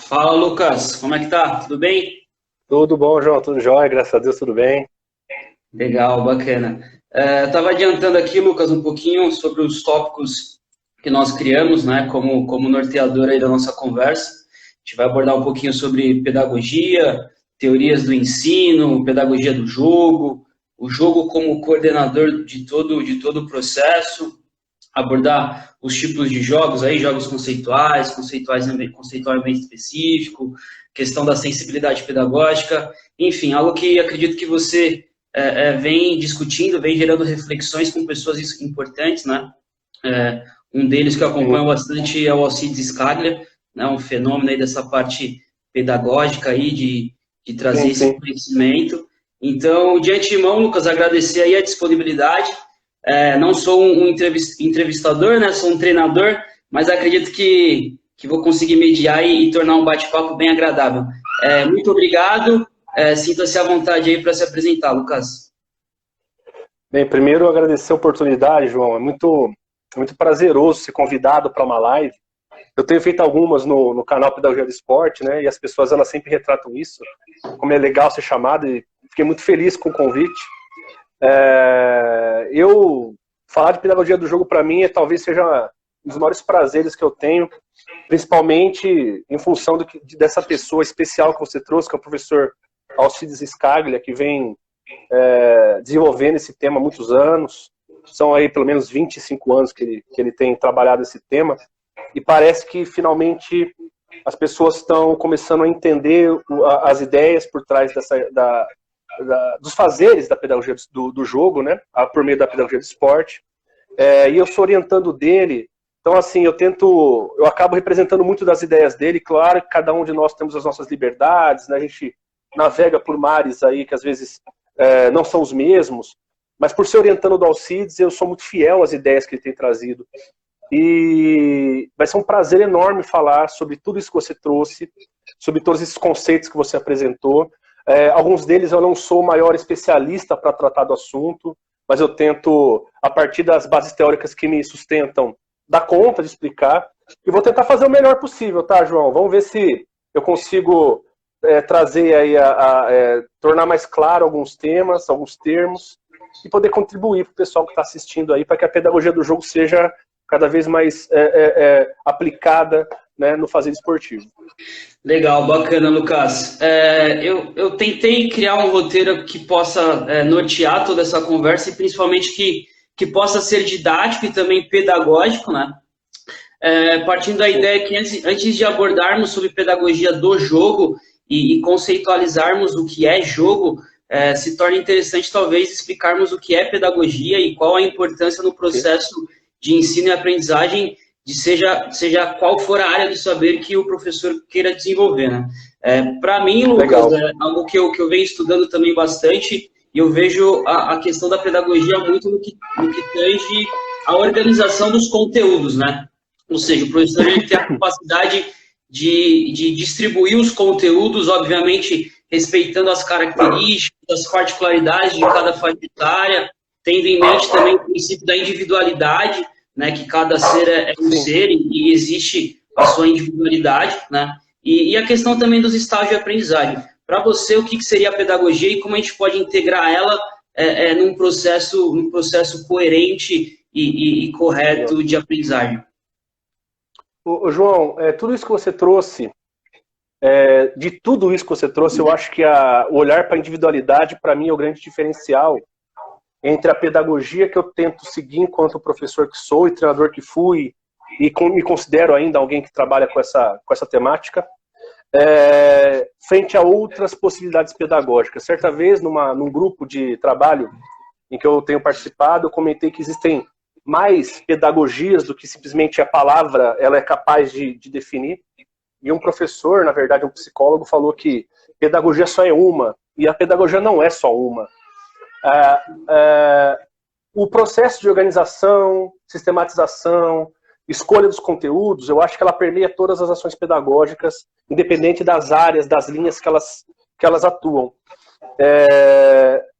Fala, Lucas, como é que tá? Tudo bem? Tudo bom, João? Tudo jóia, graças a Deus, tudo bem. Legal, bacana. Estava adiantando aqui, Lucas, um pouquinho sobre os tópicos que nós criamos, né, como norteador aí da nossa conversa. A gente vai abordar um pouquinho sobre pedagogia, teorias do ensino, pedagogia do jogo, o jogo como coordenador de todo o processo, abordar os tipos de jogos aí, jogos conceituais, conceitualmente específico, questão da sensibilidade pedagógica, enfim, algo que acredito que você vem discutindo, vem gerando reflexões com pessoas importantes, né? Um deles que eu Sim, acompanho bastante é o Alcides Scaglia, né? Um fenômeno aí dessa parte pedagógica aí de trazer sim, esse sim. conhecimento. Então, de antemão, Lucas, agradecer aí a disponibilidade. Não sou um entrevistador, né? Sou um treinador, mas acredito que vou conseguir mediar e tornar um bate-papo bem agradável. Muito obrigado. Sinta-se à vontade aí para se apresentar, Lucas. Bem, primeiro agradecer a oportunidade, João. É muito prazeroso ser convidado para uma live. Eu tenho feito algumas no canal Pedagogia do Esporte, né? E as pessoas elas sempre retratam isso, como é legal ser chamado, e fiquei muito feliz com o convite. Eu falar de pedagogia do jogo para mim talvez seja um dos maiores prazeres que eu tenho, principalmente em função dessa pessoa especial que você trouxe, que é o professor Alcides Scaglia, que vem desenvolvendo esse tema há muitos anos. São aí pelo menos 25 anos que ele tem trabalhado esse tema. E parece que finalmente as pessoas estão começando a entender as ideias por trás dos fazeres da pedagogia do jogo, né? Por meio da pedagogia do esporte. E eu sou orientando dele. Então, assim, eu acabo representando muito das ideias dele. Claro que cada um de nós temos as nossas liberdades, né? A gente navega por mares aí que às vezes não são os mesmos, mas por ser orientando do Alcides, eu sou muito fiel às ideias que ele tem trazido. E vai ser um prazer enorme falar sobre tudo isso que você trouxe, sobre todos esses conceitos que você apresentou. Alguns deles eu não sou o maior especialista para tratar do assunto, mas eu tento, a partir das bases teóricas que me sustentam, dar conta de explicar. E vou tentar fazer o melhor possível, tá, João? Vamos ver se eu consigo trazer aí tornar mais claro alguns temas, alguns termos, e poder contribuir para o pessoal que está assistindo aí, para que a pedagogia do jogo seja cada vez mais aplicada, né, no fazer esportivo. Legal, bacana, Lucas. Eu tentei criar um roteiro que possa nortear toda essa conversa e principalmente que possa ser didático e também pedagógico, né? Partindo da ideia que antes de abordarmos sobre pedagogia do jogo e conceitualizarmos o que é jogo, se torna interessante talvez explicarmos o que é pedagogia e qual a importância no Okay? processo de ensino e aprendizagem, de seja qual for a área do saber que o professor queira desenvolver, né? Para mim, Lucas, Legal. é algo que eu venho estudando também bastante, e eu vejo a questão da pedagogia muito no que tange a organização dos conteúdos, né? Ou seja, o professor ele tem a capacidade de distribuir os conteúdos, obviamente respeitando as características, as particularidades de cada faixa etária, tendo em mente também o princípio da individualidade, né, que cada ser é um Sim. ser e existe a sua individualidade, né, e a questão também dos estágios de aprendizagem. Para você, o que seria a pedagogia e como a gente pode integrar ela num processo coerente e correto de aprendizagem? João, tudo isso que você trouxe, de tudo isso que você trouxe, eu acho que o olhar para a individualidade, para mim, é o grande diferencial entre a pedagogia que eu tento seguir enquanto professor que sou e treinador que fui, e me considero ainda alguém que trabalha com essa temática, frente a outras possibilidades pedagógicas. Certa vez, num grupo de trabalho em que eu tenho participado, eu comentei que existem mais pedagogias do que simplesmente a palavra ela é capaz de definir. E um professor, na verdade um psicólogo, falou que pedagogia só é uma, e a pedagogia não é só uma. Ah, ah, o processo de organização, sistematização, escolha dos conteúdos, eu acho que ela permeia todas as ações pedagógicas, independente das áreas, das linhas que elas atuam.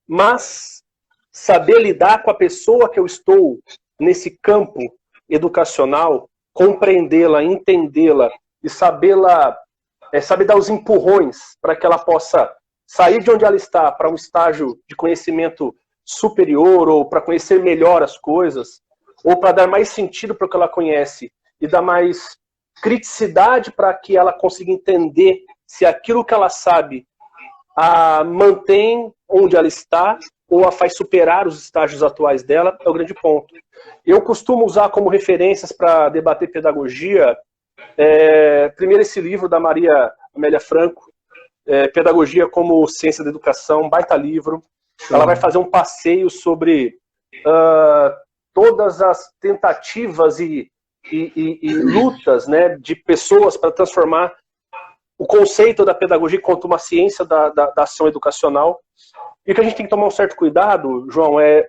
Mas saber lidar com a pessoa que eu estou nesse campo educacional, compreendê-la, entendê-la e sabê-la sabe dar os empurrões para que ela possa sair de onde ela está para um estágio de conhecimento superior, ou para conhecer melhor as coisas, ou para dar mais sentido para o que ela conhece e dar mais criticidade para que ela consiga entender se aquilo que ela sabe a mantém onde ela está ou a faz superar os estágios atuais dela, é o grande ponto. Eu costumo usar como referências para debater pedagogia, primeiro esse livro da Maria Amélia Franco, Pedagogia como Ciência da Educação, um baita livro. Ela vai fazer um passeio sobre todas as tentativas e lutas, né, de pessoas para transformar o conceito da pedagogia quanto uma ciência da ação educacional. E o que a gente tem que tomar um certo cuidado, João, é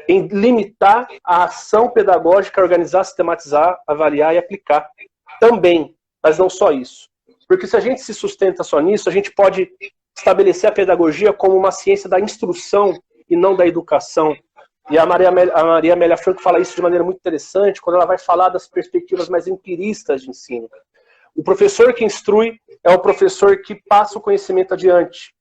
em limitar a ação pedagógica, organizar, sistematizar, avaliar e aplicar também, mas não só isso. Porque se a gente se sustenta só nisso, a gente pode estabelecer a pedagogia como uma ciência da instrução e não da educação. E a Maria Amélia Franco fala isso de maneira muito interessante quando ela vai falar das perspectivas mais empiristas de ensino. O professor que instrui é o professor que passa o conhecimento adiante.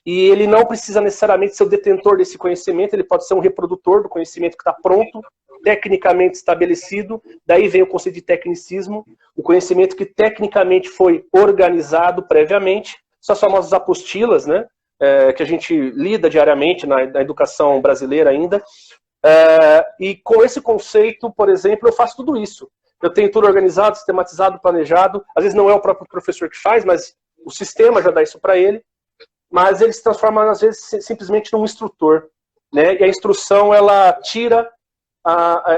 E ele não precisa necessariamente ser o detentor desse conhecimento, ele pode ser um reprodutor do conhecimento que está pronto, tecnicamente estabelecido. Daí vem o conceito de tecnicismo, o conhecimento que tecnicamente foi organizado previamente. São as famosas apostilas, né, que a gente lida diariamente na educação brasileira ainda. E com esse conceito, por exemplo, eu faço tudo isso. Eu tenho tudo organizado, sistematizado, planejado. Às vezes não é o próprio professor que faz, mas o sistema já dá isso para ele. Mas ele se transforma, às vezes, simplesmente num instrutor, né? E a instrução, ela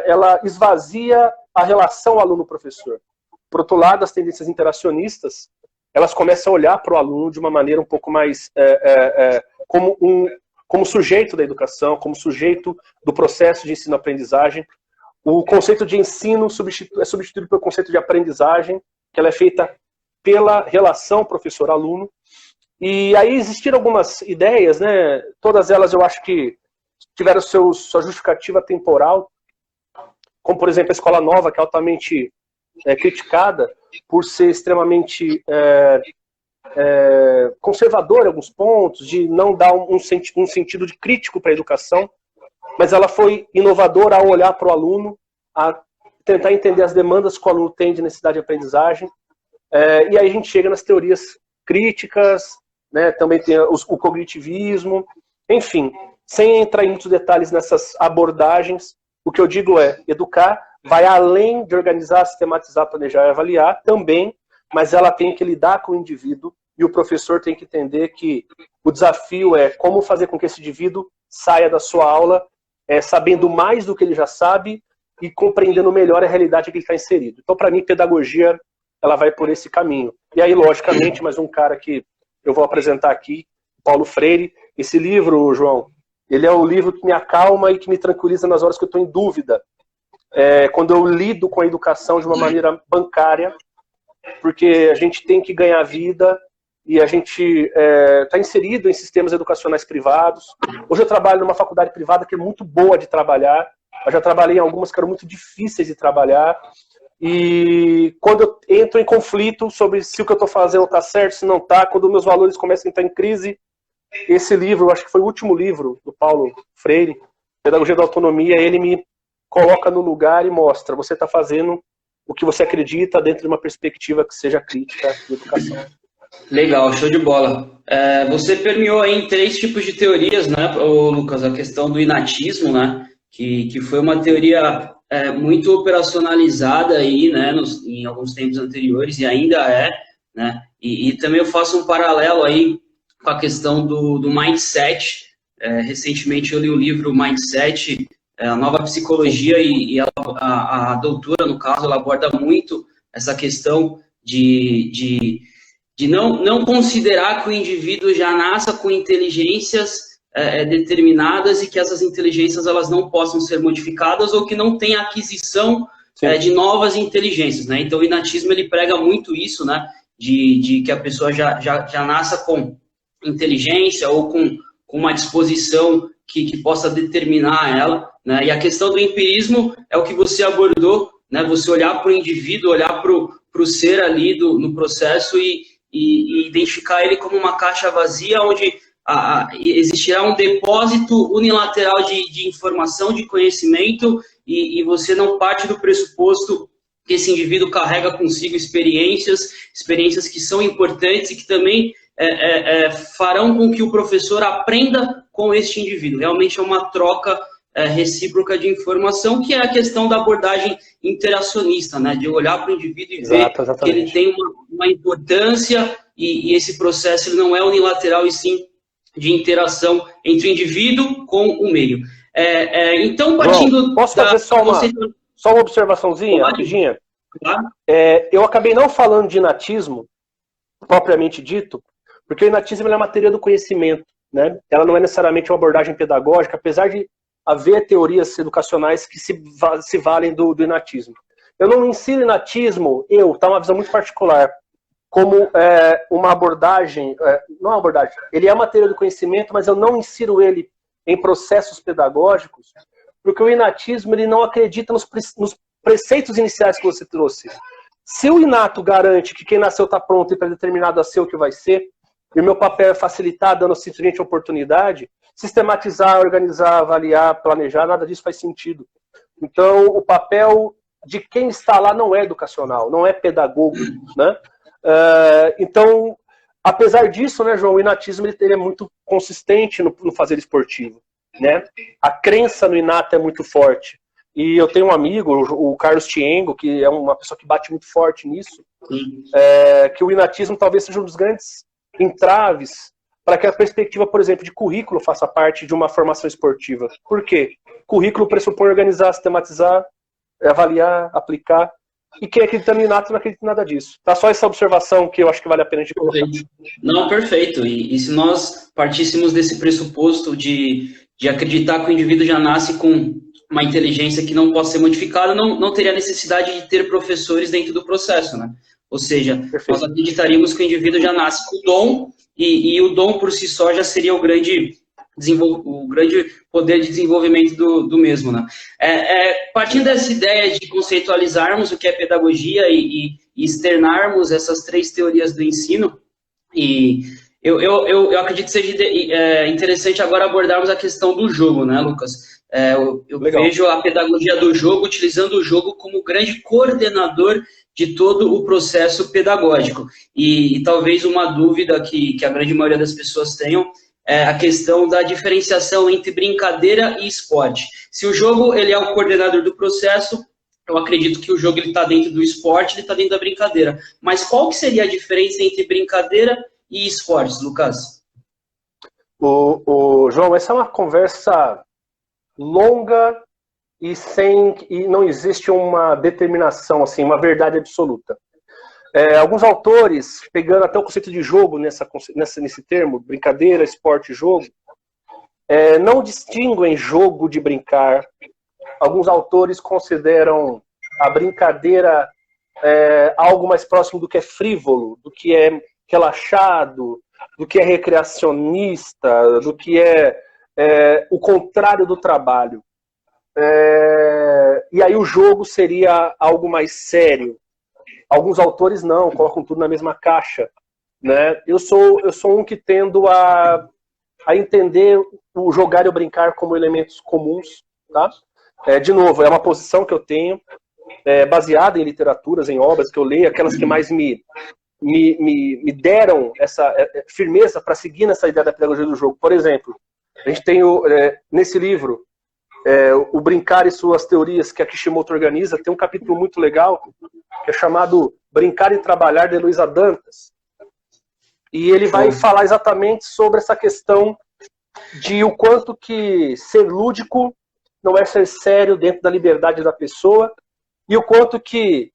ela esvazia a relação aluno-professor. Por outro lado, as tendências interacionistas, elas começam a olhar para o aluno de uma maneira um pouco mais como sujeito da educação, como sujeito do processo de ensino-aprendizagem. O conceito de ensino é substituído pelo conceito de aprendizagem, que ela é feita pela relação professor-aluno. E aí existiram algumas ideias, né? Todas elas eu acho que tiveram sua justificativa temporal, como, por exemplo, a Escola Nova, que é altamente criticada por ser extremamente conservadora em alguns pontos, de não dar um sentido de crítico para a educação, mas ela foi inovadora ao olhar para o aluno, a tentar entender as demandas que o aluno tem de necessidade de aprendizagem, e aí a gente chega nas teorias críticas, né, também tem o cognitivismo, enfim, sem entrar em muitos detalhes nessas abordagens, o que eu digo é, educar vai além de organizar, sistematizar, planejar e avaliar também, mas ela tem que lidar com o indivíduo e o professor tem que entender que o desafio é como fazer com que esse indivíduo saia da sua aula sabendo mais do que ele já sabe e compreendendo melhor a realidade que ele está inserido. Então, para mim, pedagogia, ela vai por esse caminho. E aí, logicamente, mais um cara que eu vou apresentar aqui, Paulo Freire. Esse livro, João, ele é o livro que me acalma e que me tranquiliza nas horas que eu estou em dúvida. Quando eu lido com a educação de uma maneira bancária, porque a gente tem que ganhar vida e a gente está inserido em sistemas educacionais privados. Hoje eu trabalho numa faculdade privada que é muito boa de trabalhar. Eu já trabalhei em algumas que eram muito difíceis de trabalhar. E quando eu entro em conflito sobre se o que eu estou fazendo está certo, se não está, quando meus valores começam a entrar em crise, esse livro, eu acho que foi o último livro do Paulo Freire, Pedagogia da Autonomia, ele me coloca no lugar e mostra, você está fazendo o que você acredita dentro de uma perspectiva que seja crítica de educação. Legal, show de bola. Você permeou aí em 3 tipos de teorias, né, Lucas? A questão do inatismo, né, que foi uma teoria muito operacionalizada aí, né, em alguns tempos anteriores e ainda né, e também eu faço um paralelo aí com a questão do mindset. Recentemente eu li o livro Mindset, a nova psicologia, e a doutora, no caso, ela aborda muito essa questão de não considerar que o indivíduo já nasça com inteligências determinadas e que essas inteligências elas não possam ser modificadas ou que não tem aquisição de novas inteligências, né? Então o inatismo ele prega muito isso, né? De que a pessoa já nasça com inteligência ou com uma disposição que possa determinar ela, né? E a questão do empirismo é o que você abordou, né? Você olhar para o indivíduo, olhar para o ser ali no processo e identificar ele como uma caixa vazia, onde existirá um depósito unilateral de informação, de conhecimento, e você não parte do pressuposto que esse indivíduo carrega consigo experiências que são importantes e que também farão com que o professor aprenda com este indivíduo. Realmente é uma troca recíproca de informação, que é a questão da abordagem interacionista, né? De olhar para o indivíduo e ver que ele tem uma importância e esse processo ele não é unilateral, e sim de interação entre o indivíduo com o meio. Então, partindo... João, posso fazer só uma observaçãozinha, rapidinha? Claro. Eu acabei não falando de inatismo, propriamente dito, porque o inatismo é uma matéria do conhecimento, né? Ela não é necessariamente uma abordagem pedagógica, apesar de haver teorias educacionais que se valem do inatismo. Eu não ensino inatismo, tá uma visão muito particular, como uma abordagem, não é uma abordagem, ele é matéria do conhecimento, mas eu não insiro ele em processos pedagógicos, porque o inatismo ele não acredita nos preceitos iniciais que você trouxe. Se o inato garante que quem nasceu está pronto e predeterminado a ser o que vai ser, e o meu papel é facilitar, dando simplesmente oportunidade, sistematizar, organizar, avaliar, planejar, nada disso faz sentido. Então, o papel de quem está lá não é educacional, não é pedagogo, né? Então, apesar disso, né, João, o inatismo ele é muito consistente no fazer esportivo, né? A crença no inato é muito forte. E eu tenho um amigo, o Carlos Tiengo, que é uma pessoa que bate muito forte nisso, que o inatismo talvez seja um dos grandes entraves para que a perspectiva, por exemplo, de currículo faça parte de uma formação esportiva. Por quê? Currículo pressupõe organizar, sistematizar, avaliar, aplicar. E quem acredita no inato não acredita em nada disso. Tá só essa observação que eu acho que vale a pena de colocar. Não, perfeito. E se nós partíssemos desse pressuposto de acreditar que o indivíduo já nasce com uma inteligência que não possa ser modificada, não teria necessidade de ter professores dentro do processo, né? Ou seja, nós acreditaríamos que o indivíduo já nasce com o dom, e o dom por si só já seria o grande poder de desenvolvimento do mesmo, né? Partindo dessa ideia de conceitualizarmos o que é pedagogia e externarmos essas três teorias do ensino, e eu acredito que seja interessante agora abordarmos a questão do jogo, né, Lucas? Eu vejo a pedagogia do jogo utilizando o jogo como grande coordenador de todo o processo pedagógico. E talvez uma dúvida que a grande maioria das pessoas tenham é a questão da diferenciação entre brincadeira e esporte. Se o jogo ele é o coordenador do processo, eu acredito que o jogo está dentro do esporte, ele está dentro da brincadeira. Mas qual que seria a diferença entre brincadeira e esportes, Lucas? João, essa é uma conversa longa e não existe uma determinação, assim, uma verdade absoluta. Alguns autores, pegando até o conceito de jogo nesse termo, brincadeira, esporte, jogo, não distinguem jogo de brincar. Alguns autores consideram a brincadeira algo mais próximo do que é frívolo, do que é relaxado, do que é recreacionista, do que é o contrário do trabalho. E aí o jogo seria algo mais sério. Alguns autores não, colocam tudo na mesma caixa, né? Eu sou um que tendo a entender o jogar e o brincar como elementos comuns, tá? De novo, é uma posição que eu tenho, baseada em literaturas, em obras que eu leio, aquelas que mais me deram essa firmeza para seguir nessa ideia da pedagogia do jogo. Por exemplo, a gente tem nesse livro, O Brincar e Suas Teorias, que a Kishimoto organiza, tem um capítulo muito legal, que é chamado Brincar e Trabalhar, de Luísa Dantas. E ele vai falar exatamente sobre essa questão de o quanto que ser lúdico não é ser sério dentro da liberdade da pessoa, e o quanto que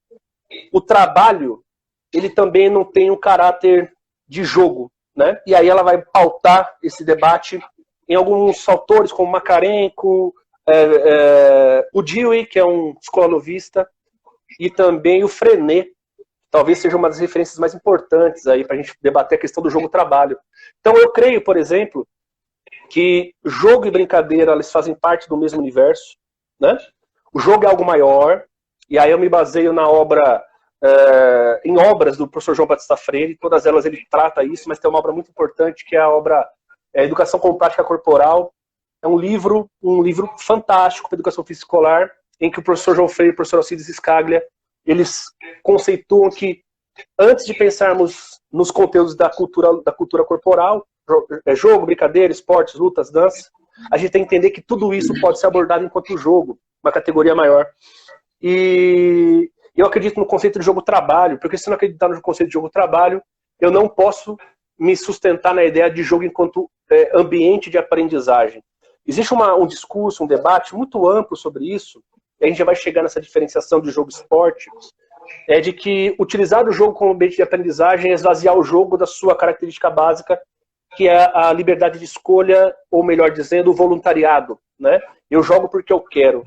o trabalho ele também não tem um caráter de jogo, né? E aí ela vai pautar esse debate em alguns autores, como Makarenko, o Dewey, que é um psicologovista, e também o Frenet, talvez seja uma das referências mais importantes aí para a gente debater a questão do jogo-trabalho. Então eu creio, por exemplo, que jogo e brincadeira eles fazem parte do mesmo universo, né? O jogo é algo maior, e aí eu me baseio na obra em obras do professor João Batista Freire, todas elas ele trata isso, mas tem uma obra muito importante que é a obra Educação com Prática Corporal. É um livro fantástico para educação física escolar, em que o professor João Freire e o professor Alcides Scaglia, eles conceituam que, antes de pensarmos nos conteúdos da cultura corporal, jogo, brincadeira, esportes, lutas, dança, a gente tem que entender que tudo isso pode ser abordado enquanto jogo, uma categoria maior. E eu acredito no conceito de jogo-trabalho, porque se eu não acreditar no conceito de jogo-trabalho, eu não posso me sustentar na ideia de jogo enquanto ambiente de aprendizagem. Existe um discurso, um debate muito amplo sobre isso, e a gente já vai chegar nessa diferenciação de jogo-esporte, de que utilizar o jogo como ambiente de aprendizagem é esvaziar o jogo da sua característica básica, que é a liberdade de escolha, ou melhor dizendo, o voluntariado, né? Eu jogo porque eu quero.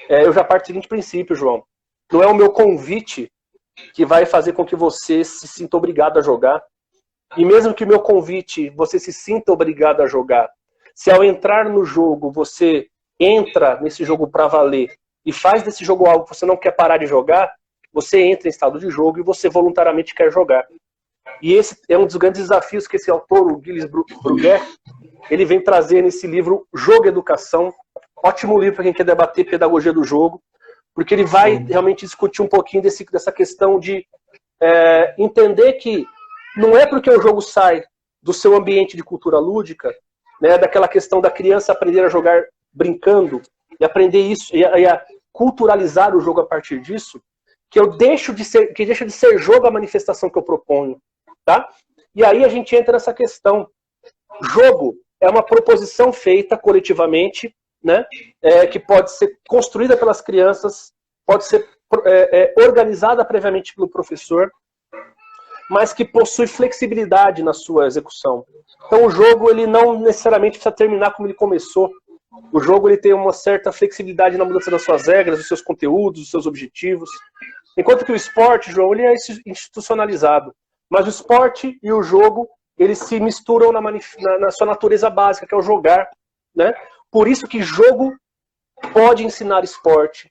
Eu já parto do seguinte princípio, João. Não é o meu convite que vai fazer com que você se sinta obrigado a jogar. E mesmo que o meu convite você se sinta obrigado a jogar, se ao entrar no jogo você entra nesse jogo para valer e faz desse jogo algo que você não quer parar de jogar, você entra em estado de jogo e você voluntariamente quer jogar. E esse é um dos grandes desafios que esse autor, o Gilles Bruguer, ele vem trazer nesse livro Jogo e Educação. Ótimo livro para quem quer debater pedagogia do jogo, porque ele vai realmente discutir um pouquinho dessa questão de entender que não é porque o jogo sai do seu ambiente de cultura lúdica, né, daquela questão da criança aprender a jogar brincando e aprender isso e a culturalizar o jogo a partir disso, que deixa de ser jogo a manifestação que eu proponho, tá? E aí a gente entra nessa questão. Jogo é uma proposição feita coletivamente, né, que pode ser construída pelas crianças, pode ser organizada previamente pelo professor, mas que possui flexibilidade na sua execução. Então o jogo ele não necessariamente precisa terminar como ele começou. O jogo ele tem uma certa flexibilidade na mudança das suas regras, dos seus conteúdos, dos seus objetivos. Enquanto que o esporte, João, ele é institucionalizado. Mas o esporte e o jogo, eles se misturam na sua natureza básica, que é o jogar, né? Por isso que jogo pode ensinar esporte.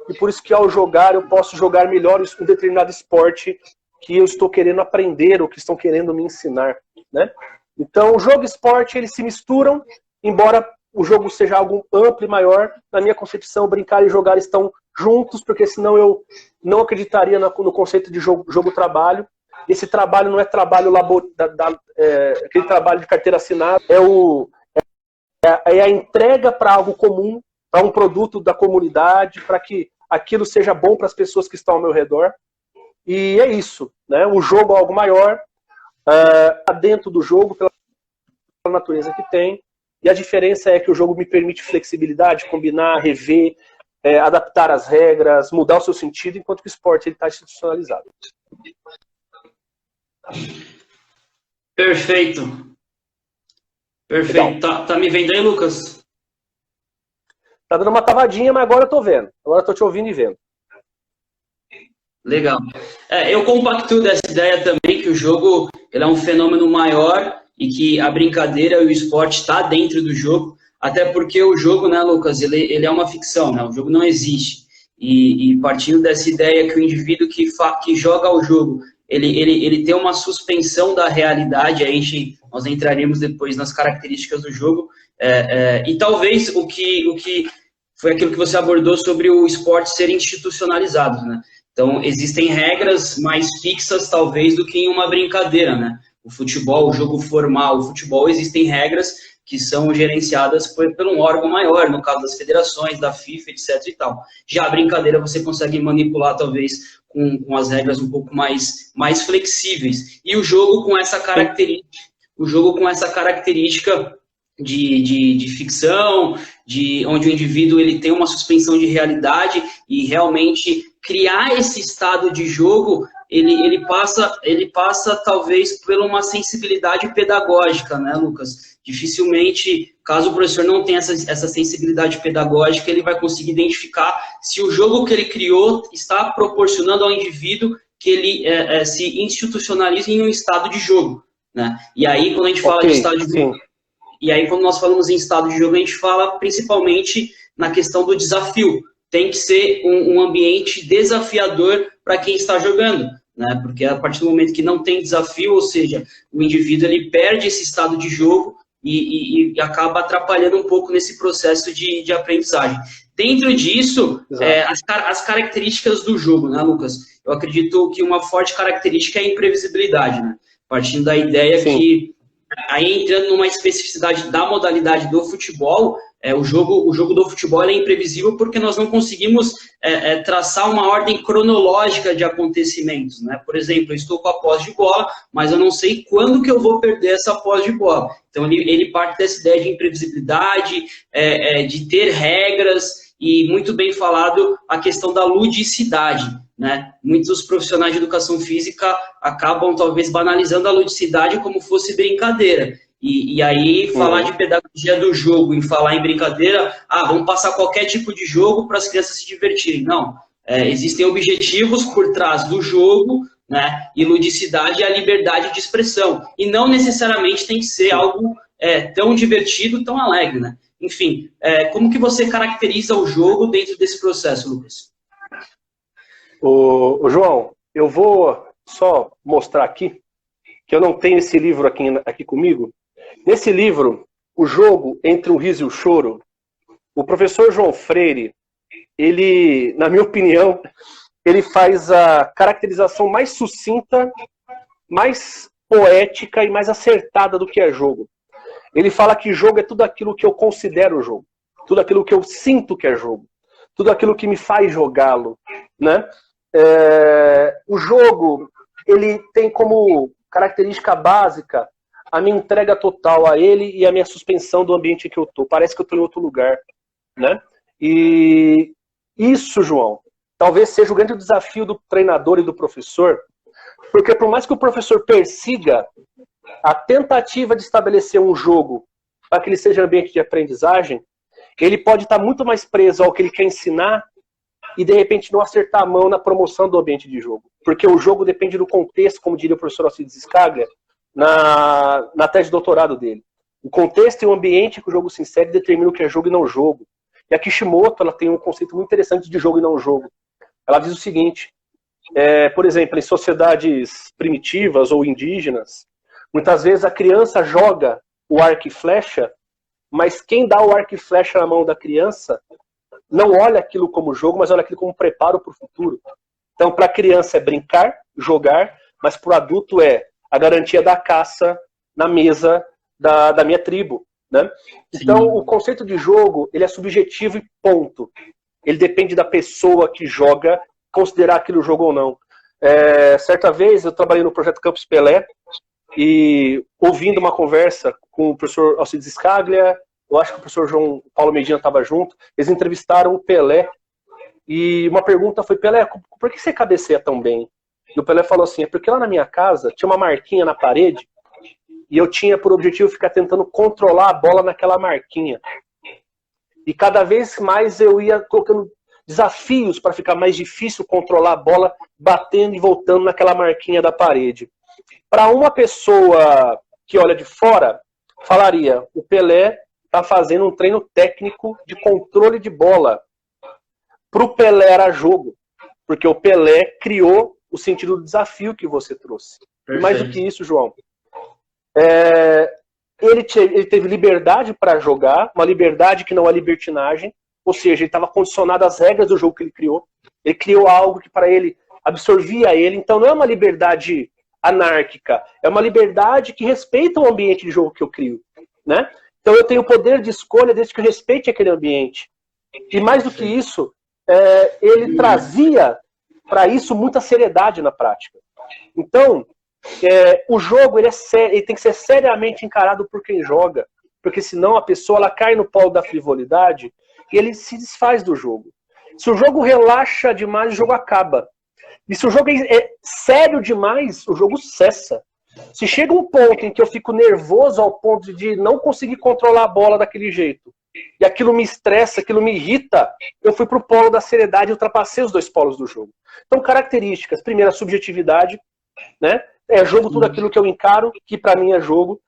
E por isso que ao jogar eu posso jogar melhor um determinado esporte que eu estou querendo aprender ou que estão querendo me ensinar, né? Então o jogo e o esporte, eles se misturam, embora o jogo seja algo amplo e maior. Na minha concepção, brincar e jogar estão juntos, porque senão eu não acreditaria no conceito de jogo-trabalho. Esse trabalho não é trabalho aquele trabalho de carteira assinada, é a entrega para algo comum, para um produto da comunidade, para que aquilo seja bom para as pessoas que estão ao meu redor. E é isso, né? O jogo é algo maior, dentro do jogo, pela natureza que tem, e a diferença é que o jogo me permite flexibilidade, combinar, rever, adaptar as regras, mudar o seu sentido, enquanto que o esporte está institucionalizado. Perfeito. Perfeito. Tá me vendo aí, Lucas? Tá dando uma travadinha, mas agora eu tô vendo. Agora eu tô te ouvindo e vendo. Legal. Eu compactuo dessa ideia também, que o jogo ele é um fenômeno maior e que a brincadeira e o esporte está dentro do jogo, até porque o jogo, né, Lucas, ele é uma ficção, né? O jogo não existe. E partindo dessa ideia que o indivíduo que joga o jogo, ele tem uma suspensão da realidade, aí nós entraremos depois nas características do jogo, e talvez o que foi aquilo que você abordou sobre o esporte ser institucionalizado, né? Então, existem regras mais fixas, talvez, do que em uma brincadeira, né? O futebol, o jogo formal, o futebol, existem regras que são gerenciadas por um órgão maior, no caso das federações, da FIFA, etc. e tal. Já a brincadeira você consegue manipular, talvez, com as regras um pouco mais flexíveis. E o jogo com essa característica de ficção, onde o indivíduo ele tem uma suspensão de realidade e realmente criar esse estado de jogo, ele passa talvez por uma sensibilidade pedagógica, né, Lucas? Dificilmente, caso o professor não tenha essa sensibilidade pedagógica, ele vai conseguir identificar se o jogo que ele criou está proporcionando ao indivíduo que ele se institucionalize em um estado de jogo, né? E aí, quando a gente fala de estado de jogo, e aí, quando nós falamos em estado de jogo, a gente fala principalmente na questão do desafio. Tem que ser um ambiente desafiador para quem está jogando, né? Porque a partir do momento que não tem desafio, ou seja, o indivíduo ele perde esse estado de jogo e acaba atrapalhando um pouco nesse processo de aprendizagem. Dentro disso, as características do jogo, né, Lucas? Eu acredito que uma forte característica é a imprevisibilidade, né? Partindo da ideia que, aí entrando numa especificidade da modalidade do futebol, o jogo do futebol é imprevisível porque nós não conseguimos traçar uma ordem cronológica de acontecimentos, né? Por exemplo, eu estou com a posse de bola, mas eu não sei quando que eu vou perder essa posse de bola. Então, ele parte dessa ideia de imprevisibilidade, de ter regras, e muito bem falado a questão da ludicidade, né? Muitos profissionais de educação física acabam, talvez, banalizando a ludicidade como fosse brincadeira. E aí, falar de pedagogia do jogo e falar em brincadeira, vamos passar qualquer tipo de jogo para as crianças se divertirem. Não, existem objetivos por trás do jogo, né? E ludicidade é a liberdade de expressão. E não necessariamente tem que ser algo tão divertido, tão alegre, né? Enfim, como que você caracteriza o jogo dentro desse processo, Lucas? Ô, João, eu vou só mostrar aqui, que eu não tenho esse livro aqui comigo. Nesse livro, O Jogo entre o Riso e o Choro, o professor João Freire, ele, na minha opinião, ele faz a caracterização mais sucinta, mais poética e mais acertada do que é jogo. Ele fala que jogo é tudo aquilo que eu considero jogo, tudo aquilo que eu sinto que é jogo, tudo aquilo que me faz jogá-lo, né? O jogo, ele tem como característica básica a minha entrega total a ele e a minha suspensão do ambiente em que eu estou. Parece que eu estou em outro lugar, né? E isso, João, talvez seja o grande desafio do treinador e do professor, porque por mais que o professor persiga a tentativa de estabelecer um jogo para que ele seja ambiente de aprendizagem, ele pode estar muito mais preso ao que ele quer ensinar e, de repente, não acertar a mão na promoção do ambiente de jogo. Porque o jogo depende do contexto, como diria o professor Alcides Scaglia, na tese de doutorado dele. O contexto e o ambiente que o jogo se insere determinam o que é jogo e não jogo. E a Kishimoto, ela tem um conceito muito interessante de jogo e não jogo. Ela diz o seguinte, por exemplo, em sociedades primitivas ou indígenas, muitas vezes a criança joga o arco e flecha, mas quem dá o arco e flecha na mão da criança não olha aquilo como jogo, mas olha aquilo como preparo para o futuro. Então, para a criança é brincar, jogar, mas para o adulto é a garantia da caça na mesa da minha tribo, né? Então, o conceito de jogo, ele é subjetivo e ponto. Ele depende da pessoa que joga considerar aquilo jogo ou não. Certa vez, eu trabalhei no projeto Campus Pelé e ouvindo uma conversa com o professor Alcides Scaglia, eu acho que o professor João Paulo Medina estava junto, eles entrevistaram o Pelé e uma pergunta foi, Pelé, por que você cabeceia tão bem? E o Pelé falou assim, é porque lá na minha casa tinha uma marquinha na parede e eu tinha por objetivo ficar tentando controlar a bola naquela marquinha. E cada vez mais eu ia colocando desafios para ficar mais difícil controlar a bola, batendo e voltando naquela marquinha da parede. Para uma pessoa que olha de fora, falaria, o Pelé está fazendo um treino técnico de controle de bola. Para o Pelé era jogo, porque o Pelé criou o sentido do desafio que você trouxe. E mais do que isso, João, ele teve liberdade para jogar, uma liberdade que não é libertinagem, ou seja, ele estava condicionado às regras do jogo que ele criou. Ele criou algo que para ele absorvia ele, então não é uma liberdade anárquica, é uma liberdade que respeita o ambiente de jogo que eu crio, né? Então eu tenho o poder de escolha desde que eu respeite aquele ambiente. E mais do que isso, ele trazia para isso muita seriedade na prática. Então, o jogo ele tem que ser seriamente encarado por quem joga, porque senão a pessoa ela cai no polo da frivolidade e ele se desfaz do jogo. Se o jogo relaxa demais, o jogo acaba. E se o jogo é sério demais, o jogo cessa. Se chega um ponto em que eu fico nervoso ao ponto de não conseguir controlar a bola daquele jeito, e aquilo me estressa, aquilo me irrita, eu fui para o polo da seriedade e ultrapassei os dois polos do jogo. Então, características. Primeiro, a subjetividade, né? É jogo tudo aquilo que eu encaro, que para mim é jogo.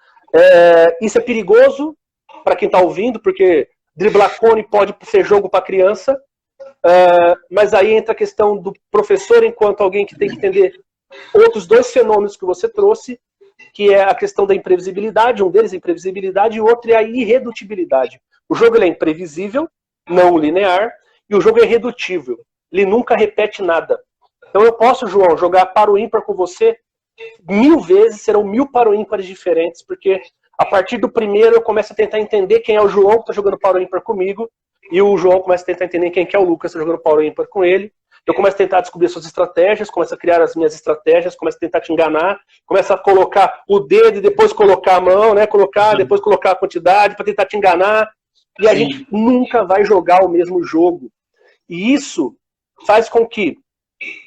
Isso é perigoso para quem está ouvindo, porque driblar cone pode ser jogo para criança, Mas aí entra a questão do professor enquanto alguém que tem que entender outros dois fenômenos que você trouxe, que é a questão da imprevisibilidade, um deles é a imprevisibilidade e o outro é a irredutibilidade. O jogo ele é imprevisível, não linear, e o jogo é irredutível. Ele nunca repete nada. Então eu posso, João, jogar par ou ímpar com você 1000 vezes, serão 1000 par ou ímpares diferentes, porque a partir do primeiro eu começo a tentar entender quem é o João que está jogando par ou ímpar comigo, e o João começa a tentar entender quem que é o Lucas que está jogando par ou ímpar com ele. Eu começo a tentar descobrir as suas estratégias, começo a criar as minhas estratégias, começo a tentar te enganar, começo a colocar o dedo e depois colocar a mão, né? Depois colocar a quantidade para tentar te enganar. E a gente nunca vai jogar o mesmo jogo. E isso faz com que,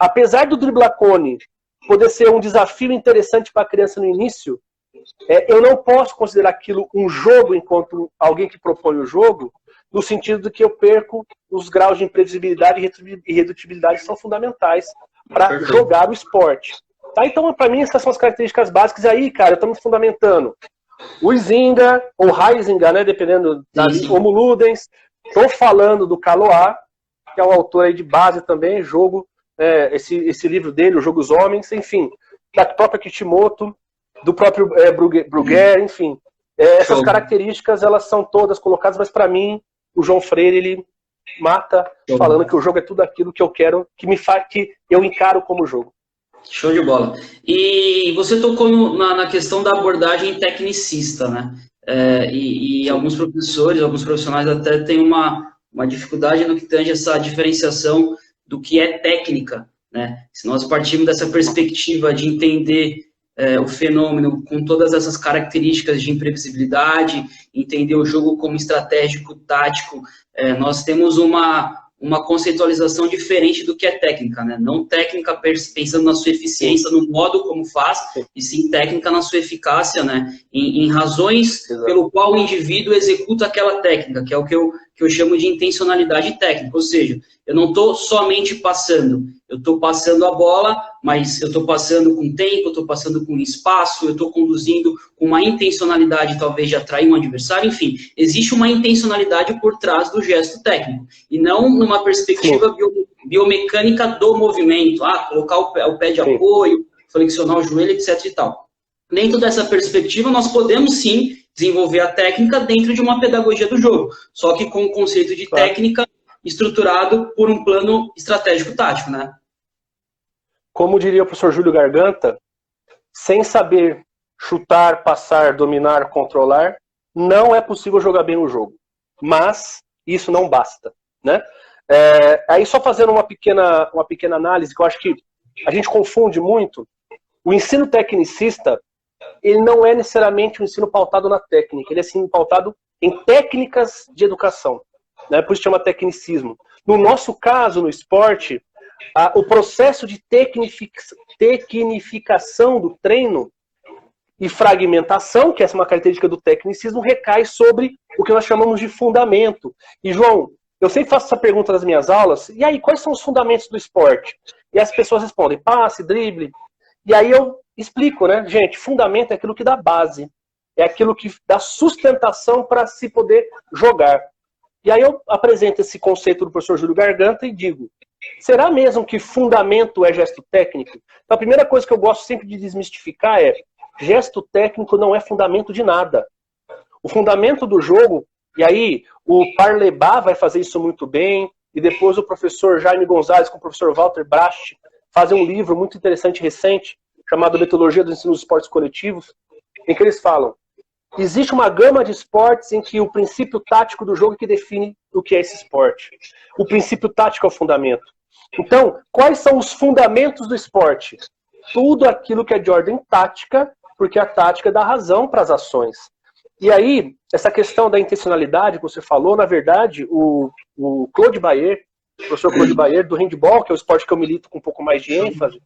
apesar do driblacone poder ser um desafio interessante para a criança no início, eu não posso considerar aquilo um jogo enquanto alguém que propõe o jogo, no sentido de que eu perco os graus de imprevisibilidade e irredutibilidade que são fundamentais para jogar o esporte. Tá? Então, para mim, essas são as características básicas. Aí, cara, estamos fundamentando o Izinga, ou Heisinger, né, dependendo da Homo Ludens. Estou falando do Caloá, que é um autor aí de base também, jogo, esse livro dele, O Jogo dos Homens, enfim, da própria Kishimoto, do próprio Bruguière, enfim. Essas características, elas são todas colocadas, mas para mim, o João Freire, ele mata falando que o jogo é tudo aquilo que eu quero, que eu encaro como jogo. Show de bola. E você tocou na questão da abordagem tecnicista, né? E alguns professores, alguns profissionais até têm uma dificuldade no que tange essa diferenciação do que é técnica, né? Se nós partimos dessa perspectiva de entender o fenômeno com todas essas características de imprevisibilidade, entender o jogo como estratégico, tático, nós temos uma conceitualização diferente do que é técnica, né? Não técnica pensando na sua eficiência, no modo como faz, e sim técnica na sua eficácia, né? Em razões pelo qual o indivíduo executa aquela técnica, que é o que eu chamo de intencionalidade técnica, ou seja, eu não estou somente passando, eu estou passando a bola, mas eu estou passando com tempo, eu estou passando com espaço, eu estou conduzindo com uma intencionalidade talvez de atrair um adversário, enfim, existe uma intencionalidade por trás do gesto técnico, e não numa perspectiva biomecânica do movimento, colocar o pé de apoio, flexionar o joelho, etc. e tal. Dentro dessa perspectiva, nós podemos sim desenvolver a técnica dentro de uma pedagogia do jogo, só que com o conceito de técnica estruturado por um plano estratégico tático, né? Como diria o professor Júlio Garganta, sem saber chutar, passar, dominar, controlar, não é possível jogar bem o jogo. Mas isso não basta, né? Aí só fazendo uma pequena análise, que eu acho que a gente confunde muito, o ensino tecnicista, ele não é necessariamente um ensino pautado na técnica, ele é sim pautado em técnicas de educação, né? Por isso chama tecnicismo. No nosso caso, no esporte, o processo de tecnificação do treino e fragmentação, que essa é uma característica do tecnicismo, recai sobre o que nós chamamos de fundamento. E, João, eu sempre faço essa pergunta nas minhas aulas, e aí, quais são os fundamentos do esporte? E as pessoas respondem, passe, drible. E aí eu explico, né? Gente, fundamento é aquilo que dá base, é aquilo que dá sustentação para se poder jogar. E aí eu apresento esse conceito do professor Júlio Garganta e digo, será mesmo que fundamento é gesto técnico? Então a primeira coisa que eu gosto sempre de desmistificar é, gesto técnico não é fundamento de nada. O fundamento do jogo, e aí o Parlebá vai fazer isso muito bem, e depois o professor Jaime Gonzalez com o professor Walter Bracht fazem um livro muito interessante, recente, chamado Metodologia do Ensino dos Esportes Coletivos, em que eles falam, existe uma gama de esportes em que o princípio tático do jogo é que define o que é esse esporte. O princípio tático é o fundamento. Então, quais são os fundamentos do esporte? Tudo aquilo que é de ordem tática, porque a tática dá razão para as ações. E aí, essa questão da intencionalidade que você falou, na verdade, o Claude Bayer, o professor Claude Bayer, do handball, que é o esporte que eu milito com um pouco mais de ênfase,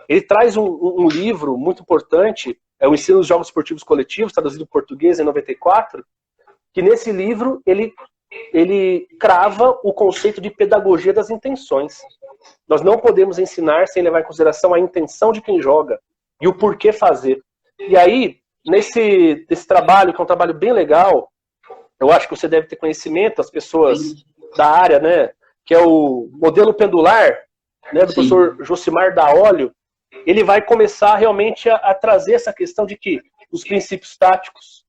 ele traz um livro muito importante, o Ensino dos Jogos Esportivos Coletivos, traduzido em português em 94, que nesse livro ele crava o conceito de pedagogia das intenções. Nós não podemos ensinar sem levar em consideração a intenção de quem joga e o porquê fazer. E aí, nesse trabalho, que é um trabalho bem legal, eu acho que você deve ter conhecimento, as pessoas da área, né, que é o modelo pendular, né, do professor Josimar Daolio, ele vai começar realmente a trazer essa questão de que os princípios táticos,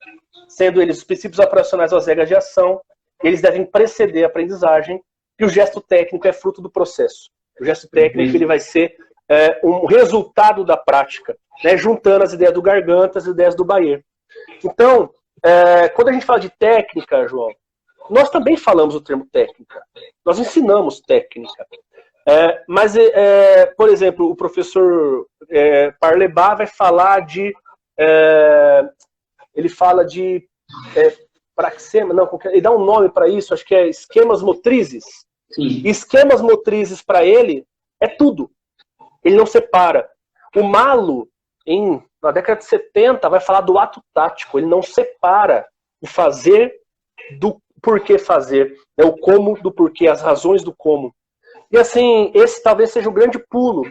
sendo eles os princípios operacionais ou as regras de ação, eles devem preceder a aprendizagem, e o gesto técnico é fruto do processo. O gesto técnico ele vai ser um resultado da prática, né, juntando as ideias do Gargantas e as ideias do Bayer. Então, quando a gente fala de técnica, João, nós também falamos o termo técnica. Nós ensinamos técnica. Mas, por exemplo, o professor Parlebá vai falar de... ele fala de praxema, não, ele dá um nome para isso, acho que é esquemas motrizes. Sim. Esquemas motrizes para ele é tudo. Ele não separa. O Malo, na década de 70, vai falar do ato tático. Ele não separa o fazer do porquê fazer. É o como do porquê, as razões do como. E assim, esse talvez seja o grande pulo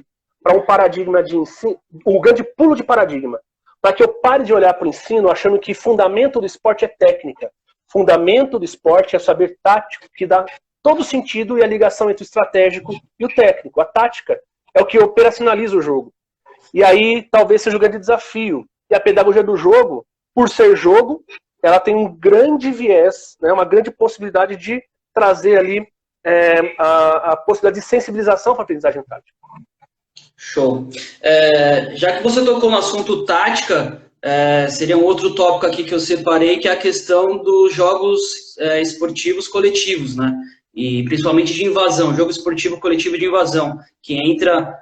para um paradigma de ensino, o grande pulo de paradigma, para que eu pare de olhar para o ensino achando que fundamento do esporte é técnica. Fundamento do esporte é saber tático, que dá todo sentido e a ligação entre o estratégico e o técnico. A tática é o que operacionaliza o jogo. E aí talvez seja o grande desafio. E a pedagogia do jogo, por ser jogo, ela tem um grande viés, né, uma grande possibilidade de trazer ali a possibilidade de sensibilização para a aprendizagem tática. Show. Já que você tocou no assunto tática, seria um outro tópico aqui que eu separei, que é a questão dos jogos esportivos coletivos, né? E principalmente de invasão, jogo esportivo coletivo de invasão, que entra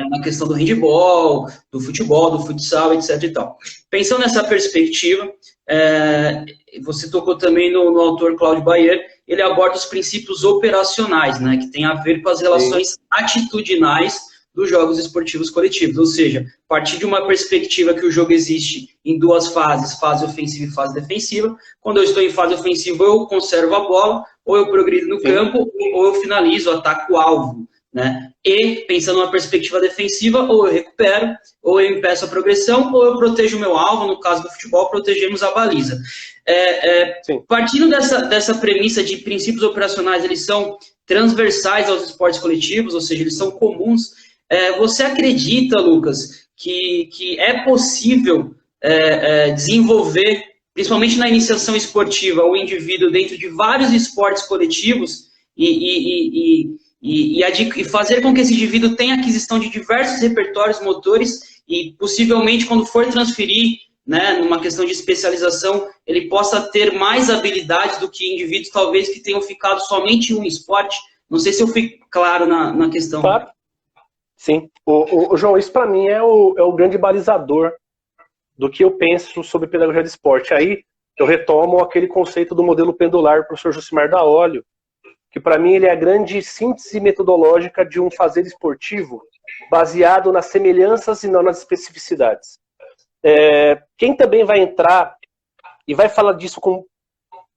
na questão do handebol, do futebol, do futsal, etc. e tal. Pensando nessa perspectiva, você tocou também no autor Claudio Bayer, ele aborda os princípios operacionais, né, que tem a ver com as relações atitudinais dos jogos esportivos coletivos, ou seja, a partir de uma perspectiva que o jogo existe em duas fases, fase ofensiva e fase defensiva. Quando eu estou em fase ofensiva, eu conservo a bola, ou eu progrido no campo, ou eu finalizo, ataco o alvo, né? E, pensando numa perspectiva defensiva, ou eu recupero, ou eu impeço a progressão, ou eu protejo o meu alvo, no caso do futebol, protegemos a baliza. Partindo dessa premissa de princípios operacionais, eles são transversais aos esportes coletivos, ou seja, eles são comuns. Você acredita, Lucas, que é possível desenvolver, principalmente na iniciação esportiva, o indivíduo dentro de vários esportes coletivos e fazer com que esse indivíduo tenha aquisição de diversos repertórios motores e, possivelmente, quando for transferir, né, numa questão de especialização, ele possa ter mais habilidades do que indivíduos, talvez, que tenham ficado somente em um esporte? Não sei se eu fui claro na questão. Claro. Sim. O João, isso para mim é o grande balizador do que eu penso sobre pedagogia de esporte. Aí eu retomo aquele conceito do modelo pendular do professor Josimar Daolio, que para mim ele é a grande síntese metodológica de um fazer esportivo baseado nas semelhanças e não nas especificidades. Quem também vai entrar e vai falar disso com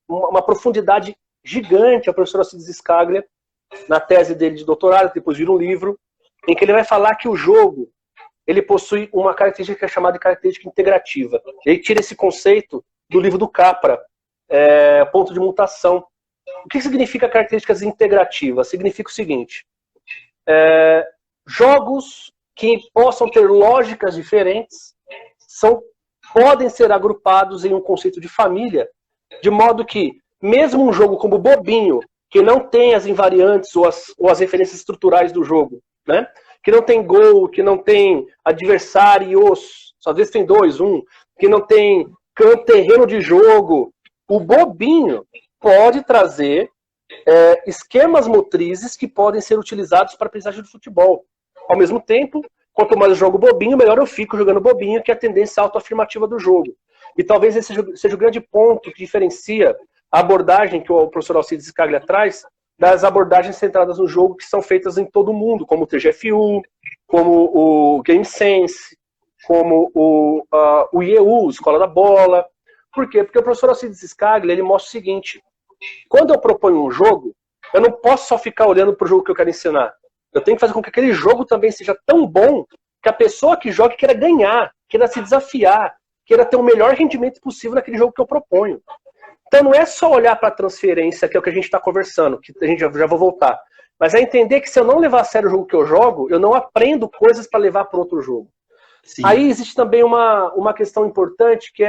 uma profundidade gigante é o professor Alcides Scaglia, na tese dele de doutorado, depois vira um livro, em que ele vai falar que o jogo ele possui uma característica que é chamada de característica integrativa. Ele tira esse conceito do livro do Capra, Ponto de Mutação. O que significa características integrativas? Significa o seguinte: jogos que possam ter lógicas diferentes podem ser agrupados em um conceito de família, de modo que, mesmo um jogo como Bobinho, que não tem as invariantes ou as referências estruturais do jogo, né? Que não tem gol, que não tem adversários, só às vezes tem 2, 1, que não tem terreno de jogo, o Bobinho pode trazer esquemas motrizes que podem ser utilizados para a aprendizagem do futebol. Ao mesmo tempo, quanto mais eu jogo Bobinho, melhor eu fico jogando Bobinho, que é a tendência autoafirmativa do jogo. E talvez esse seja o grande ponto que diferencia a abordagem que o professor Alcides Scaglia traz das abordagens centradas no jogo que são feitas em todo mundo, como o TGFU, como o Game Sense, como o IEU, Escola da Bola. Por quê? Porque o professor Alcides Scaglia ele mostra o seguinte: quando eu proponho um jogo, eu não posso só ficar olhando para o jogo que eu quero ensinar. Eu tenho que fazer com que aquele jogo também seja tão bom que a pessoa que joga queira ganhar, queira se desafiar, queira ter o melhor rendimento possível naquele jogo que eu proponho. Então não é só olhar para a transferência, que é o que a gente está conversando, que a gente já vou voltar. Mas é entender que se eu não levar a sério o jogo que eu jogo, eu não aprendo coisas para levar para outro jogo. Sim. Aí existe também uma questão importante que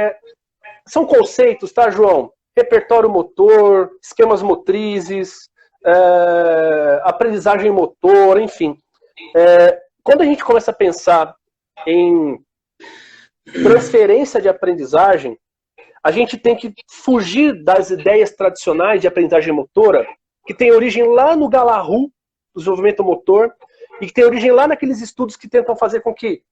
são conceitos, tá, João? Repertório motor, esquemas motrizes, aprendizagem motor, enfim. Quando a gente começa a pensar em transferência de aprendizagem, a gente tem que fugir das ideias tradicionais de aprendizagem motora, que tem origem lá no Galahu, desenvolvimento motor, e que tem origem lá naqueles estudos que tentam fazer com que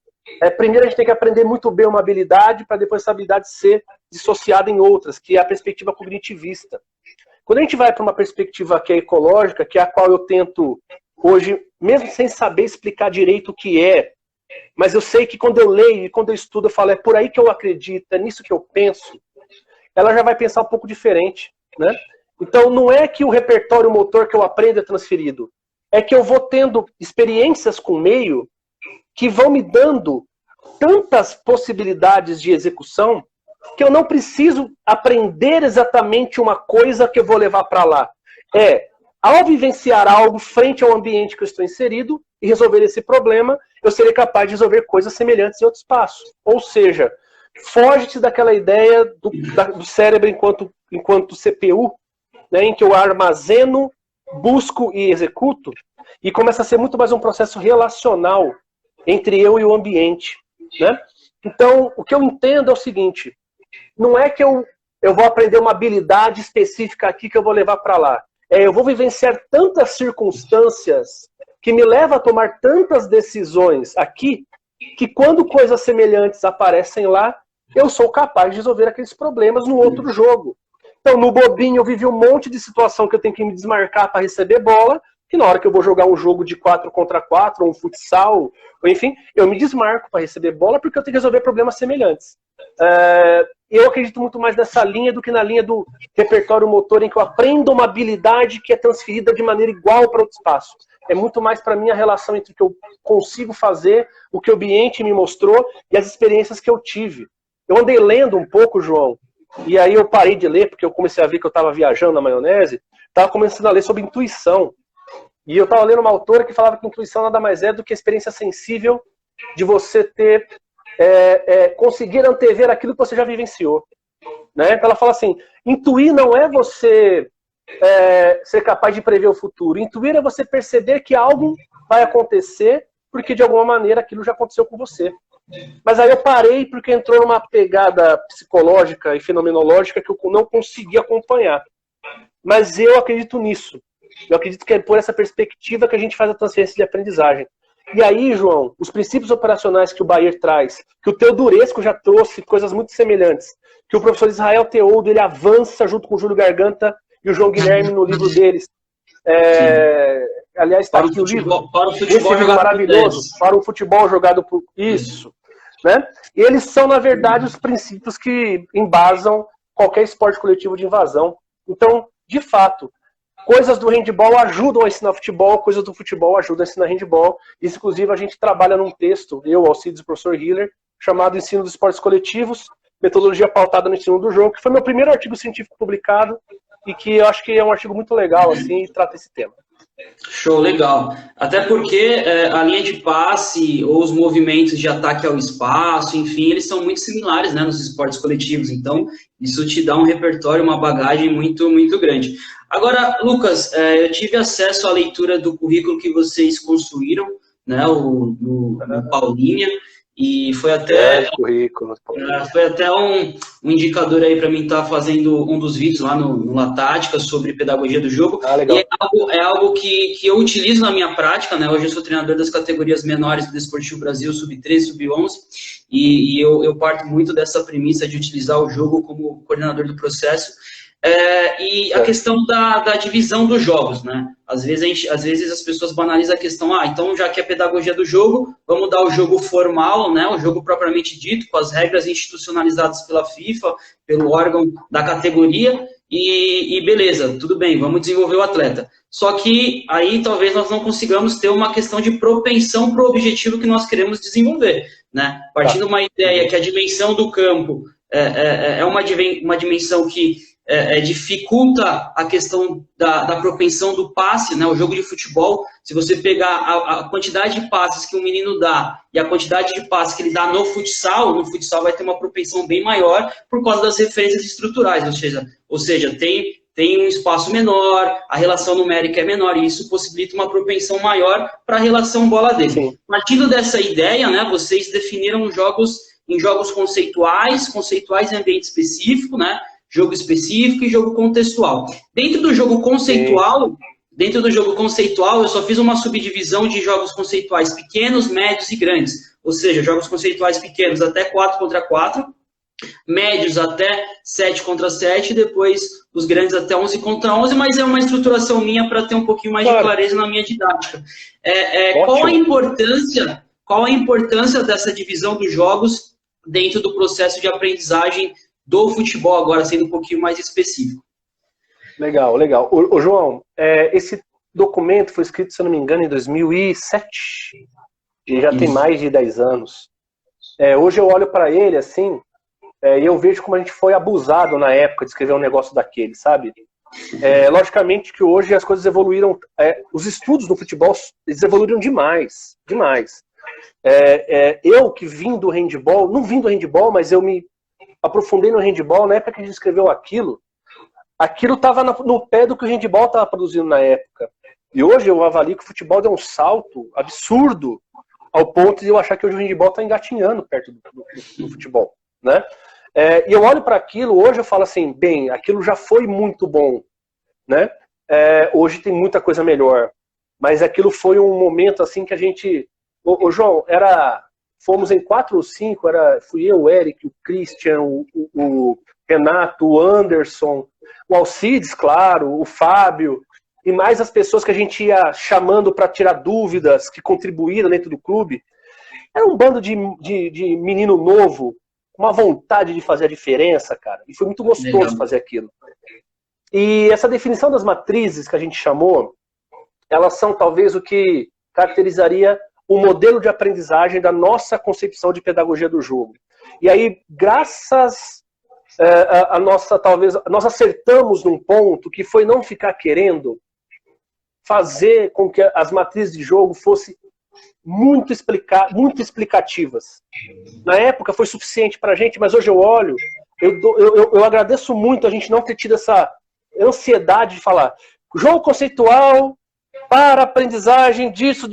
primeiro a gente tem que aprender muito bem uma habilidade para depois essa habilidade ser dissociada em outras, que é a perspectiva cognitivista. Quando a gente vai para uma perspectiva que é ecológica, que é a qual eu tento hoje, mesmo sem saber explicar direito o que é, mas eu sei que quando eu leio e quando eu estudo, eu falo, é por aí que eu acredito, é nisso que eu penso, ela já vai pensar um pouco diferente, né? Então não é que o repertório motor que eu aprendo é transferido, é que eu vou tendo experiências com o meio que vão me dando tantas possibilidades de execução que eu não preciso aprender exatamente uma coisa que eu vou levar para lá. Ao vivenciar algo frente ao ambiente que eu estou inserido e resolver esse problema, eu serei capaz de resolver coisas semelhantes em outro espaço. Ou seja, foge-se daquela ideia do cérebro enquanto CPU, né, em que eu armazeno, busco e executo, e começa a ser muito mais um processo relacional entre eu e o ambiente, né? Então, o que eu entendo é o seguinte, não é que eu vou aprender uma habilidade específica aqui que eu vou levar para lá. Eu vou vivenciar tantas circunstâncias que me levam a tomar tantas decisões aqui, que quando coisas semelhantes aparecem lá, eu sou capaz de resolver aqueles problemas no outro jogo. Então, no bobinho, eu vivi um monte de situação que eu tenho que me desmarcar para receber bola, que na hora que eu vou jogar um jogo de 4 contra 4, ou um futsal, ou enfim, eu me desmarco para receber bola porque eu tenho que resolver problemas semelhantes. Eu acredito muito mais nessa linha do que na linha do repertório motor, em que eu aprendo uma habilidade que é transferida de maneira igual para outro espaço. É muito mais para mim a relação entre o que eu consigo fazer, o que o ambiente me mostrou e as experiências que eu tive. Eu andei lendo um pouco, João, e aí eu parei de ler porque eu comecei a ver que eu estava viajando na maionese, estava começando a ler sobre intuição. E eu estava lendo uma autora que falava que intuição nada mais é do que a experiência sensível de você ter, conseguir antever aquilo que você já vivenciou. Né? Então ela fala assim, intuir não é você ser capaz de prever o futuro. Intuir é você perceber que algo vai acontecer porque de alguma maneira aquilo já aconteceu com você. Mas aí eu parei porque entrou numa pegada psicológica e fenomenológica que eu não consegui acompanhar. Mas eu acredito nisso. Eu acredito que é por essa perspectiva que a gente faz a transferência de aprendizagem. E aí, João, os princípios operacionais que o Bayer traz, que o Teodoresco já trouxe coisas muito semelhantes, que o professor Israel Teodo, ele avança junto com o Júlio Garganta e o João Guilherme no livro deles. Aliás, está aqui o livro. Para o futebol jogado maravilhoso. Para o futebol jogado por... Isso. Né? E eles são, na verdade, os princípios que embasam qualquer esporte coletivo de invasão. Então, de fato, coisas do handball ajudam a ensinar futebol, coisas do futebol ajudam a ensinar handball. Isso, inclusive, a gente trabalha num texto, eu, Alcides e o professor Hiller, chamado Ensino dos Esportes Coletivos, metodologia pautada no ensino do jogo, que foi meu primeiro artigo científico publicado e que eu acho que é um artigo muito legal, assim, e trata esse tema. Show, legal. Até porque a linha de passe ou os movimentos de ataque ao espaço, enfim, eles são muito similares, né, nos esportes coletivos. Então, isso te dá um repertório, uma bagagem muito, muito grande. Agora, Lucas, eu tive acesso à leitura do currículo que vocês construíram, né, no Paulinha, e foi até um indicador aí para mim estar fazendo um dos vídeos lá no La Tática sobre pedagogia do jogo. Legal. E é algo que eu utilizo na minha prática, né? Hoje eu sou treinador das categorias menores do Desportivo Brasil, sub-13, sub-11, e eu parto muito dessa premissa de utilizar o jogo como coordenador do processo. E a questão da divisão dos jogos, né? Às vezes as pessoas banalizam a questão, então já que é pedagogia do jogo, vamos dar o jogo formal, né? O jogo propriamente dito, com as regras institucionalizadas pela FIFA, pelo órgão da categoria, e beleza, tudo bem, vamos desenvolver o atleta. Só que aí talvez nós não consigamos ter uma questão de propensão para o objetivo que nós queremos desenvolver, né? Partindo de uma ideia que a dimensão do campo é uma dimensão que dificulta a questão da propensão do passe, né? O jogo de futebol, se você pegar a quantidade de passes que um menino dá e a quantidade de passes que ele dá no futsal vai ter uma propensão bem maior por causa das referências estruturais, ou seja, tem um espaço menor, a relação numérica é menor, e isso possibilita uma propensão maior para a relação bola dele. Sim. Partindo dessa ideia, né, vocês definiram jogos em jogos conceituais em ambiente específico, né? Jogo específico e jogo contextual. Dentro do jogo conceitual, eu só fiz uma subdivisão de jogos conceituais pequenos, médios e grandes. Ou seja, jogos conceituais pequenos até 4 contra 4, médios até 7 contra 7, e depois os grandes até 11 contra 11, mas é uma estruturação minha para ter um pouquinho mais de clareza na minha didática. Qual a importância dessa divisão dos jogos dentro do processo de aprendizagem do futebol, agora sendo um pouquinho mais específico? Legal. Ô João, esse documento foi escrito, se eu não me engano, em 2007, e já tem mais de 10 anos. Hoje eu olho para ele assim, e eu vejo como a gente foi abusado na época de escrever um negócio daquele, sabe? Logicamente que hoje as coisas evoluíram, os estudos do futebol, eles evoluíram demais. Eu que vim do handball, não vim do handball, mas eu me aprofundei no handball, na época que a gente escreveu aquilo estava no pé do que o handball estava produzindo na época. E hoje eu avalio que o futebol deu um salto absurdo ao ponto de eu achar que hoje o handball está engatinhando perto do futebol, né? E eu olho para aquilo, hoje eu falo assim, bem, aquilo já foi muito bom, né? Hoje tem muita coisa melhor, mas aquilo foi um momento assim que a gente... Ô João, fomos em 4 ou 5, fui eu, o Eric, o Christian, o Renato, o Anderson, o Alcides, claro, o Fábio, e mais as pessoas que a gente ia chamando para tirar dúvidas, que contribuíram dentro do clube. Era um bando de menino novo, uma vontade de fazer a diferença, cara, e foi muito gostoso fazer aquilo. E essa definição das matrizes que a gente chamou, elas são talvez o que caracterizaria o modelo de aprendizagem da nossa concepção de pedagogia do jogo. E aí, graças nós acertamos num ponto que foi não ficar querendo fazer com que as matrizes de jogo fossem muito explicativas. Na época foi suficiente para a gente, mas hoje eu olho, eu agradeço muito a gente não ter tido essa ansiedade de falar jogo conceitual para aprendizagem disso.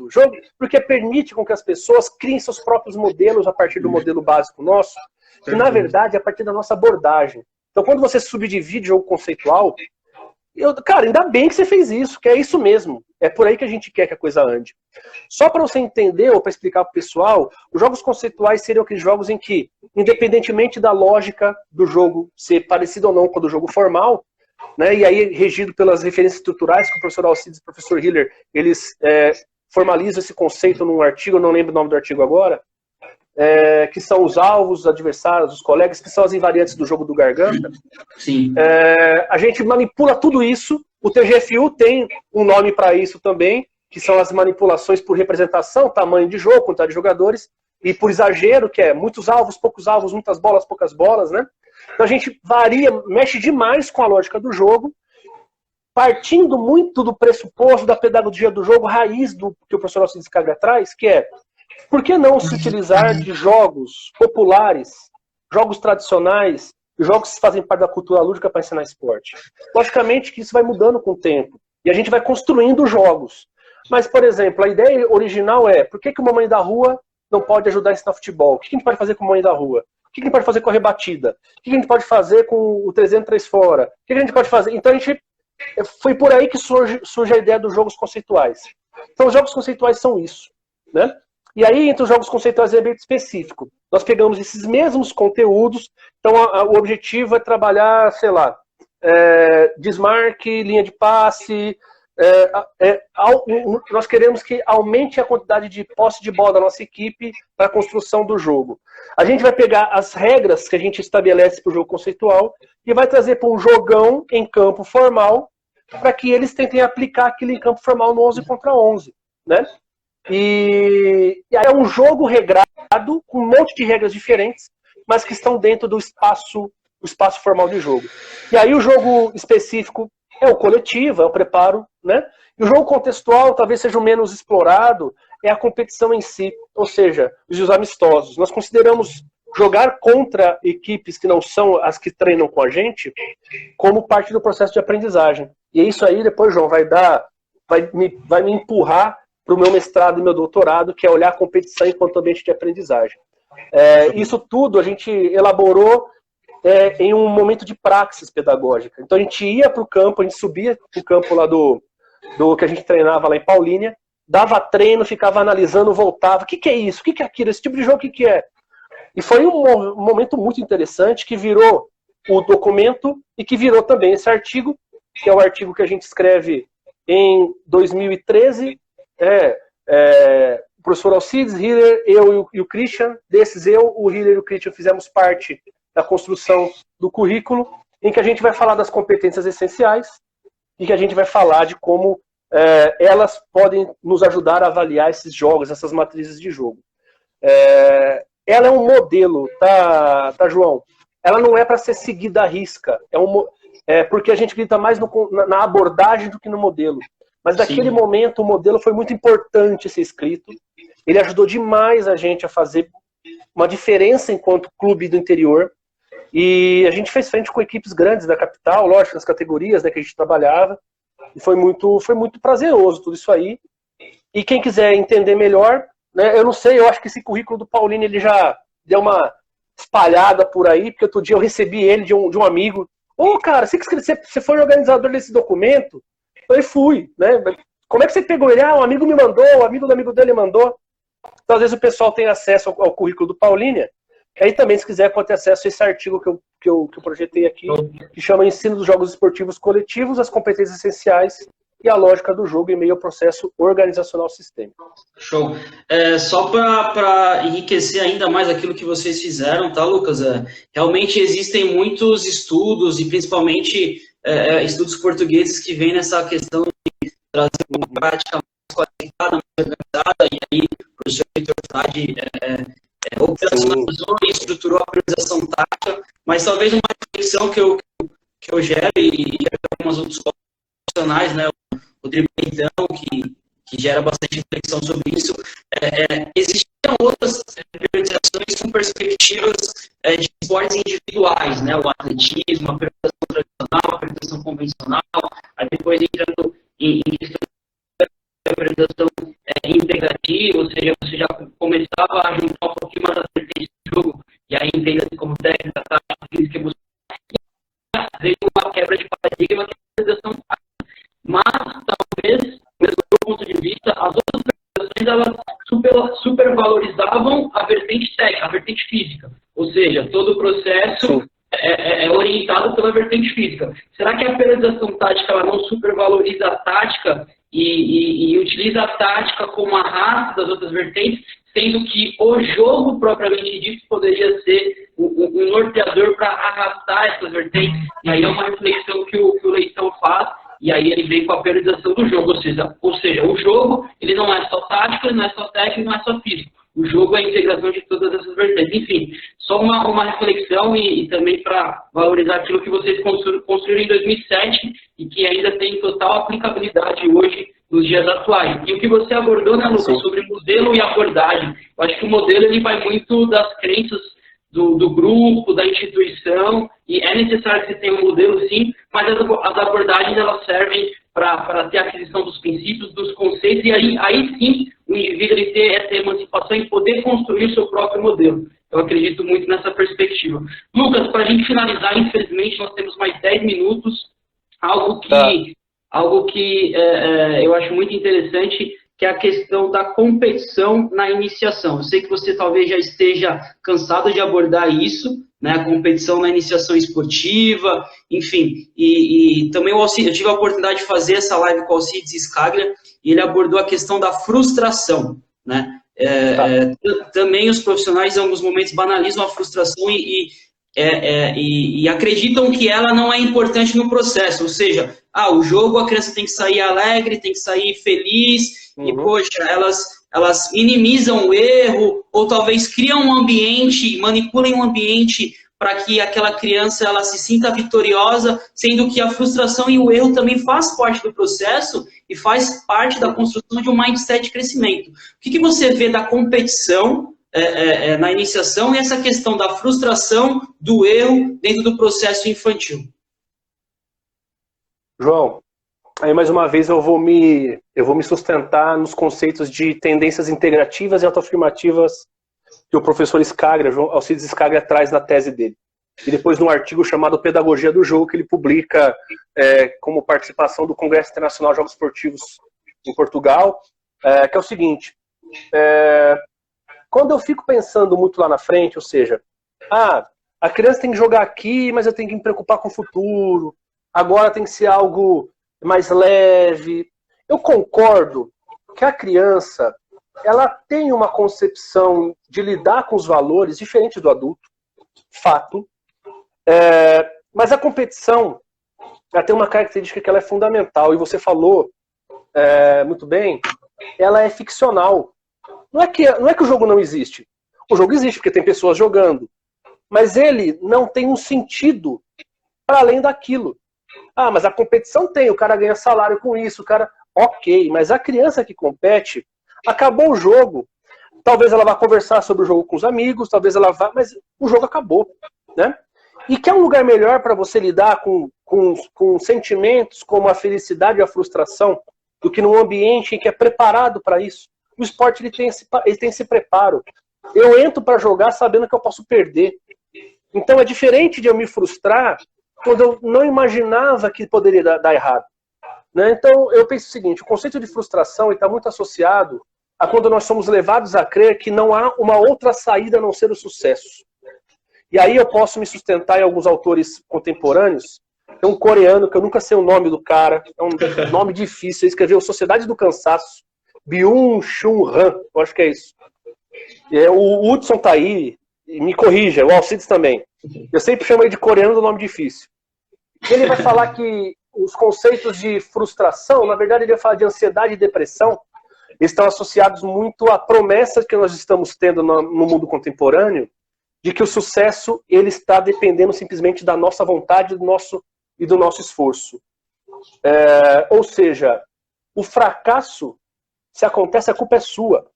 Jogo, porque permite com que as pessoas criem seus próprios modelos a partir do modelo básico nosso, que na verdade é a partir da nossa abordagem. Então quando você subdivide jogo conceitual, cara, ainda bem que você fez isso, que é isso mesmo. É por aí que a gente quer que a coisa ande. Só para você entender, ou para explicar para o pessoal, os jogos conceituais seriam aqueles jogos em que, independentemente da lógica do jogo ser parecido ou não com o do jogo formal, né, e aí regido pelas referências estruturais que o professor Alcides e o professor Hiller, eles formalizam esse conceito num artigo, eu não lembro o nome do artigo agora, que são os alvos, os adversários, os colegas, que são as invariantes do jogo do Garganta. Sim. A gente manipula tudo isso, o TGFU tem um nome para isso também, que são as manipulações por representação, tamanho de jogo, quantidade de jogadores, e por exagero, que é muitos alvos, muitas bolas, poucas bolas, né? Então a gente varia, mexe demais com a lógica do jogo, partindo muito do pressuposto da pedagogia do jogo, raiz do que o professor Alcides Caglia traz, que é, por que não se utilizar de jogos populares, jogos tradicionais, jogos que fazem parte da cultura lúdica para ensinar esporte? Logicamente que isso vai mudando com o tempo, e a gente vai construindo jogos. Mas, por exemplo, a ideia original é, por que o Mamãe da Rua não pode ajudar a ensinar futebol? O que a gente pode fazer com o Mamãe da Rua? O que a gente pode fazer com a rebatida? O que a gente pode fazer com o 303 fora? O que a gente pode fazer? Então, foi por aí que surge a ideia dos jogos conceituais. Então, os jogos conceituais são isso, né? E aí, entre os jogos conceituais é bem específico. Nós pegamos esses mesmos conteúdos, então o objetivo é trabalhar, sei lá, desmarque, linha de passe. Nós queremos que aumente a quantidade de posse de bola da nossa equipe para a construção do jogo. A gente vai pegar as regras que a gente estabelece para o jogo conceitual e vai trazer para um jogão em campo formal para que eles tentem aplicar aquilo em campo formal no 11 contra 11, né? E aí é um jogo regrado, com um monte de regras diferentes, mas que estão dentro do espaço o espaço formal de jogo. E aí o jogo específico é o coletivo, é o preparo, né? E o jogo contextual talvez seja o menos explorado, é a competição em si, ou seja, os amistosos. Nós consideramos jogar contra equipes que não são as que treinam com a gente como parte do processo de aprendizagem. E isso aí depois, João, vai me empurrar para o meu mestrado e meu doutorado, que é olhar a competição enquanto ambiente de aprendizagem. Isso tudo a gente elaborou em um momento de praxis pedagógica. Então a gente ia para o campo, a gente subia para o campo lá do que a gente treinava lá em Paulínia, dava treino, ficava analisando, voltava. O que é isso? O que é aquilo? Esse tipo de jogo, o que é? E foi um momento muito interessante que virou o documento e que virou também esse artigo, que é o artigo que a gente escreve em 2013. O professor Alcides, Hiller, eu e o Christian. Desses o Hiller e o Christian fizemos parte da construção do currículo, em que a gente vai falar das competências essenciais e que a gente vai falar de como elas podem nos ajudar a avaliar esses jogos, essas matrizes de jogo. Ela é um modelo, tá, João? Ela não é para ser seguida à risca. Porque a gente acredita mais na abordagem do que no modelo. Mas naquele momento o modelo foi muito importante ser escrito. Ele ajudou demais a gente a fazer uma diferença enquanto clube do interior. E a gente fez frente com equipes grandes da capital, lógico, nas categorias, né, que a gente trabalhava. E foi muito prazeroso tudo isso aí. E quem quiser entender melhor, né, eu não sei, eu acho que esse currículo do Paulino ele já deu uma espalhada por aí, porque outro dia eu recebi ele de um amigo. Cara, você foi organizador desse documento? Eu falei, fui, né? Como é que você pegou ele? Um amigo me mandou, o amigo do amigo dele mandou. Então, às vezes o pessoal tem acesso ao currículo do Paulínia. Aí também, se quiser, pode ter acesso a esse artigo que eu projetei aqui, que chama Ensino dos Jogos Esportivos Coletivos, as competências essenciais e a lógica do jogo em meio ao processo organizacional sistêmico. Show. Só para enriquecer ainda mais aquilo que vocês fizeram, tá, Lucas? Realmente existem muitos estudos, e principalmente estudos portugueses, que vêm nessa questão de trazer uma prática mais qualificada, mais organizada, e aí o professor Vitor Frade operacionalizou e estruturou a priorização tática, mas talvez uma reflexão que eu gero, e algumas outros profissionais, né, o Rodrigo Então, que gera bastante reflexão sobre isso, existiam outras priorizações com perspectivas de esportes individuais, né, o atletismo, a priorização tradicional, a priorização convencional, aí depois entrando em questão de priorização integrativa, ou seja, você já começava a juntar um pouquinho mais as vertentes do jogo, e aí entenda-se como técnica, tática, física e emocional, veio uma quebra de paradigma que é a priorização tática. Mas, talvez, do meu ponto de vista, as outras priorizações elas supervalorizavam a vertente técnica, a vertente física. Ou seja, todo o processo é orientado pela vertente física. Será que a priorização tática ela não supervaloriza a tática e utiliza a tática como a raça das outras vertentes, sendo que o jogo propriamente dito poderia ser um norteador para arrastar essas vertentes? E aí é uma reflexão que o Leitão faz, e aí ele vem com a priorização do jogo, ou seja, o jogo ele não é só tático, ele não é só técnico, não é só físico. O jogo é a integração de todas essas vertentes. Enfim, só uma reflexão e também para valorizar aquilo que vocês construíram em 2007 e que ainda tem total aplicabilidade hoje nos dias atuais. E o que você abordou, né, Lucas, sobre modelo e abordagem. Eu acho que o modelo ele vai muito das crenças do grupo, da instituição, e é necessário que você tenha um modelo, sim, mas as abordagens elas servem para ter a aquisição dos princípios, dos conceitos, e aí sim o indivíduo ele ter essa emancipação e poder construir o seu próprio modelo. Eu acredito muito nessa perspectiva. Lucas, para a gente finalizar, infelizmente nós temos mais 10 minutos, algo que eu acho muito interessante, que é a questão da competição na iniciação. Eu sei que você talvez já esteja cansado de abordar isso, né, a competição na iniciação esportiva, enfim, e também eu tive a oportunidade de fazer essa live com o Alcides Scaglia, e ele abordou a questão da frustração, né, também os profissionais em alguns momentos banalizam a frustração e acreditam que ela não é importante no processo, ou seja, o jogo a criança tem que sair alegre, tem que sair feliz, e poxa, elas minimizam o erro, ou talvez criam um ambiente, manipulem um ambiente para que aquela criança ela se sinta vitoriosa, sendo que a frustração e o erro também faz parte do processo e faz parte da construção de um mindset de crescimento. O que você vê da competição na iniciação e essa questão da frustração, do erro dentro do processo infantil? João, aí mais uma vez eu vou me sustentar nos conceitos de tendências integrativas e autoafirmativas que o professor Skagra, Alcides Skagra, traz na tese dele. E depois num artigo chamado Pedagogia do Jogo, que ele publica como participação do Congresso Internacional de Jogos Esportivos em Portugal, que é o seguinte, quando eu fico pensando muito lá na frente, ou seja, a criança tem que jogar aqui, mas eu tenho que me preocupar com o futuro, agora tem que ser algo mais leve. Eu concordo que a criança ela tem uma concepção de lidar com os valores diferente do adulto, fato. Mas a competição ela tem uma característica que ela é fundamental, e você falou muito bem, ela é ficcional. Não é que o jogo não existe. O jogo existe porque tem pessoas jogando, mas ele não tem um sentido para além daquilo. Mas a competição tem, o cara ganha salário com isso, o cara... Ok, mas a criança que compete, acabou o jogo, talvez ela vá conversar sobre o jogo com os amigos, talvez ela vá, mas o jogo acabou, né? E quer um lugar melhor para você lidar com sentimentos como a felicidade e a frustração do que num ambiente em que é preparado para isso. O esporte ele tem esse preparo. Eu entro para jogar sabendo que eu posso perder. Então é diferente de eu me frustrar quando eu não imaginava que poderia dar errado. Né? Então eu penso o seguinte, o conceito de frustração está muito associado a quando nós somos levados a crer que não há uma outra saída a não ser o sucesso. E aí eu posso me sustentar em alguns autores contemporâneos. Tem um coreano que eu nunca sei o nome do cara, é um nome difícil, ele escreveu Sociedade do Cansaço, Byung-Chul Han, eu acho que é isso. O Hudson tá aí, me corrija, o Alcides também. Eu sempre chamo ele de coreano do nome difícil. Ele vai falar que os conceitos de frustração, na verdade ele vai falar de ansiedade e depressão, estão associados muito à promessa que nós estamos tendo no mundo contemporâneo, de que o sucesso ele está dependendo simplesmente da nossa vontade e do nosso esforço. Ou seja, o fracasso, se acontece, a culpa é sua.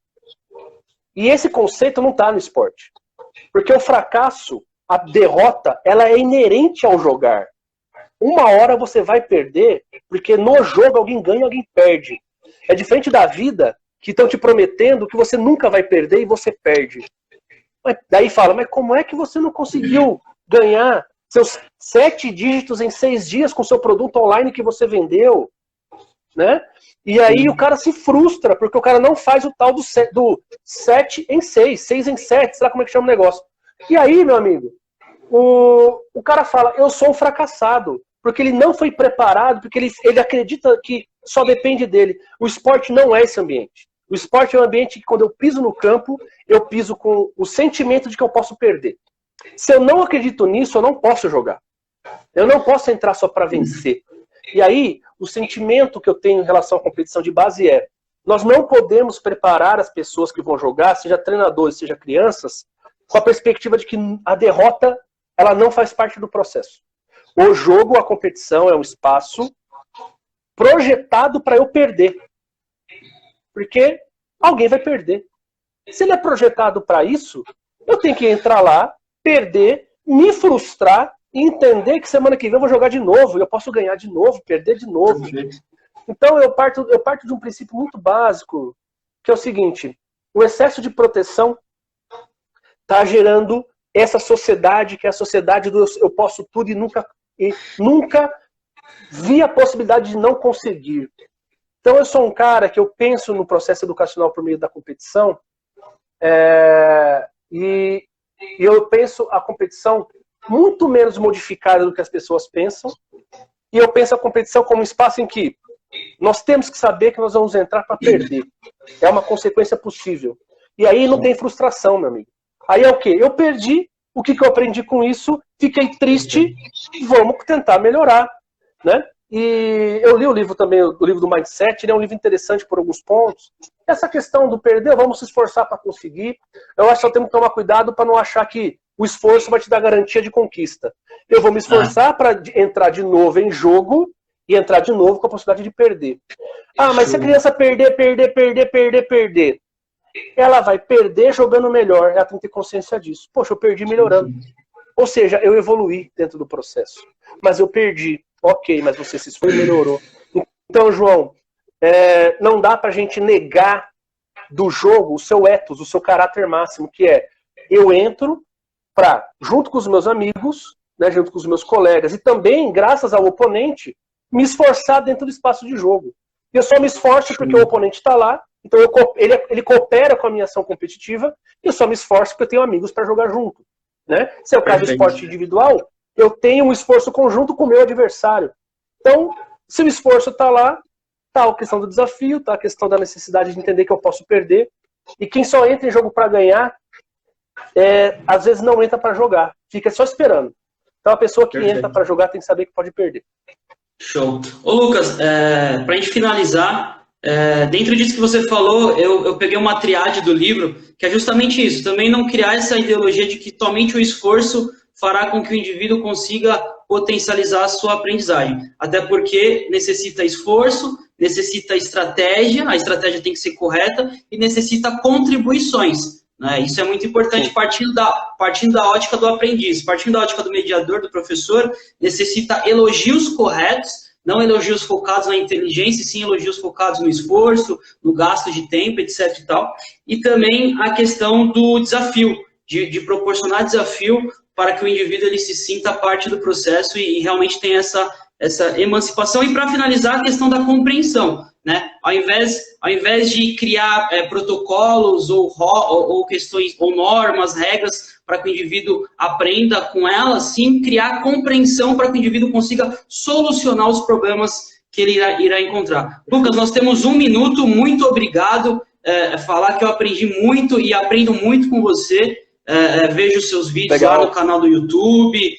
E esse conceito não está no esporte. Porque o fracasso, a derrota, ela é inerente ao jogar. Uma hora você vai perder, porque no jogo alguém ganha, alguém perde. É diferente da vida, que estão te prometendo que você nunca vai perder e você perde. Mas daí fala, mas como é que você não conseguiu ganhar seus 7 dígitos em 6 dias com seu produto online que você vendeu? Né? E aí o cara se frustra, porque o cara não faz o tal do 7 em 6, 6 em 7, sei lá como é que chama o negócio. E aí, meu amigo, o cara fala, eu sou um fracassado, porque ele não foi preparado, porque ele acredita que só depende dele. O esporte não é esse ambiente. O esporte é um ambiente que quando eu piso no campo, eu piso com o sentimento de que eu posso perder. Se eu não acredito nisso, eu não posso jogar. Eu não posso entrar só para vencer. E aí, o sentimento que eu tenho em relação à competição de base é, nós não podemos preparar as pessoas que vão jogar, seja treinadores, seja crianças, com a perspectiva de que a derrota ela não faz parte do processo. O jogo, a competição, é um espaço projetado para eu perder. Porque alguém vai perder. Se ele é projetado para isso, eu tenho que entrar lá, perder, me frustrar e entender que semana que vem eu vou jogar de novo, eu posso ganhar de novo, perder de novo. Então eu parto de um princípio muito básico, que é o seguinte, o excesso de proteção está gerando essa sociedade, que é a sociedade do eu posso tudo e nunca vi a possibilidade de não conseguir. Então eu sou um cara que eu penso no processo educacional por meio da competição, e eu penso a competição muito menos modificada do que as pessoas pensam, e eu penso a competição como um espaço em que nós temos que saber que nós vamos entrar para perder. É uma consequência possível. E aí não tem frustração, meu amigo. Aí é o quê? Eu perdi, o que eu aprendi com isso? Fiquei triste, vamos tentar melhorar, né? E eu li o livro também, o livro do Mindset, ele é um livro interessante por alguns pontos. Essa questão do perder, vamos se esforçar para conseguir. Eu acho que só temos que tomar cuidado para não achar que o esforço vai te dar garantia de conquista. Eu vou me esforçar para entrar de novo em jogo e entrar de novo com a possibilidade de perder. Ah, mas se a criança perder, ela vai perder jogando melhor. Ela tem que ter consciência disso. Poxa, eu perdi melhorando. Ou seja, eu evoluí dentro do processo. Mas eu perdi. Ok, mas você se esforçou e melhorou. Então, João, não dá pra gente negar do jogo o seu ethos, o seu caráter máximo, que é eu entro para, junto com os meus amigos, né, junto com os meus colegas, e também, graças ao oponente, me esforçar dentro do espaço de jogo. E eu só me esforço porque o oponente está lá, então ele coopera com a minha ação competitiva, e eu só me esforço porque eu tenho amigos para jogar junto. Né? Se é o caso do esporte individual, eu tenho um esforço conjunto com o meu adversário. Então, se o esforço está lá, está a questão do desafio, está a questão da necessidade de entender que eu posso perder. E quem só entra em jogo para ganhar, às vezes não entra para jogar, fica só esperando. Então a pessoa que entra para jogar tem que saber que pode perder. Show. Ô Lucas, para a gente finalizar, dentro disso que você falou, eu peguei uma triade do livro, que é justamente isso, também não criar essa ideologia de que somente o esforço fará com que o indivíduo consiga potencializar a sua aprendizagem. Até porque necessita esforço, necessita estratégia, a estratégia tem que ser correta, e necessita contribuições. Né? Isso é muito importante partindo da ótica do aprendiz, partindo da ótica do mediador, do professor, necessita elogios corretos, não elogios focados na inteligência, sim elogios focados no esforço, no gasto de tempo, etc. e tal. E também a questão do desafio, de proporcionar desafio para que o indivíduo ele se sinta parte do processo e realmente tenha essa emancipação. E para finalizar, a questão da compreensão. Né? Ao invés de criar protocolos ou questões ou normas, regras para que o indivíduo aprenda com elas, sim criar compreensão para que o indivíduo consiga solucionar os problemas que ele irá encontrar. Lucas, nós temos 1 minuto, muito obrigado. Falar que eu aprendi muito e aprendo muito com você. Vejo os seus vídeos lá no canal do YouTube.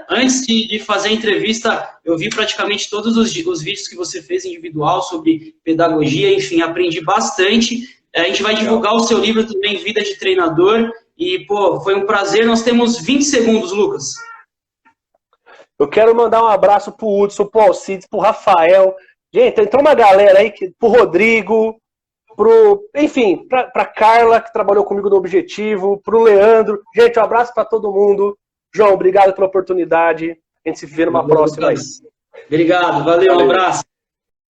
Antes de fazer a entrevista, eu vi praticamente todos os vídeos que você fez individual sobre pedagogia, enfim, aprendi bastante. A gente vai divulgar o seu livro também, Vida de Treinador, e, pô, foi um prazer. Nós temos 20 segundos, Lucas. Eu quero mandar um abraço pro Hudson, pro Alcides, pro Rafael. Gente, entrou uma galera aí, pro Rodrigo, enfim, pra Carla, que trabalhou comigo no Objetivo, pro Leandro. Gente, um abraço para todo mundo. João, obrigado pela oportunidade. A gente se vê numa próxima aí. Obrigado, valeu, um abraço.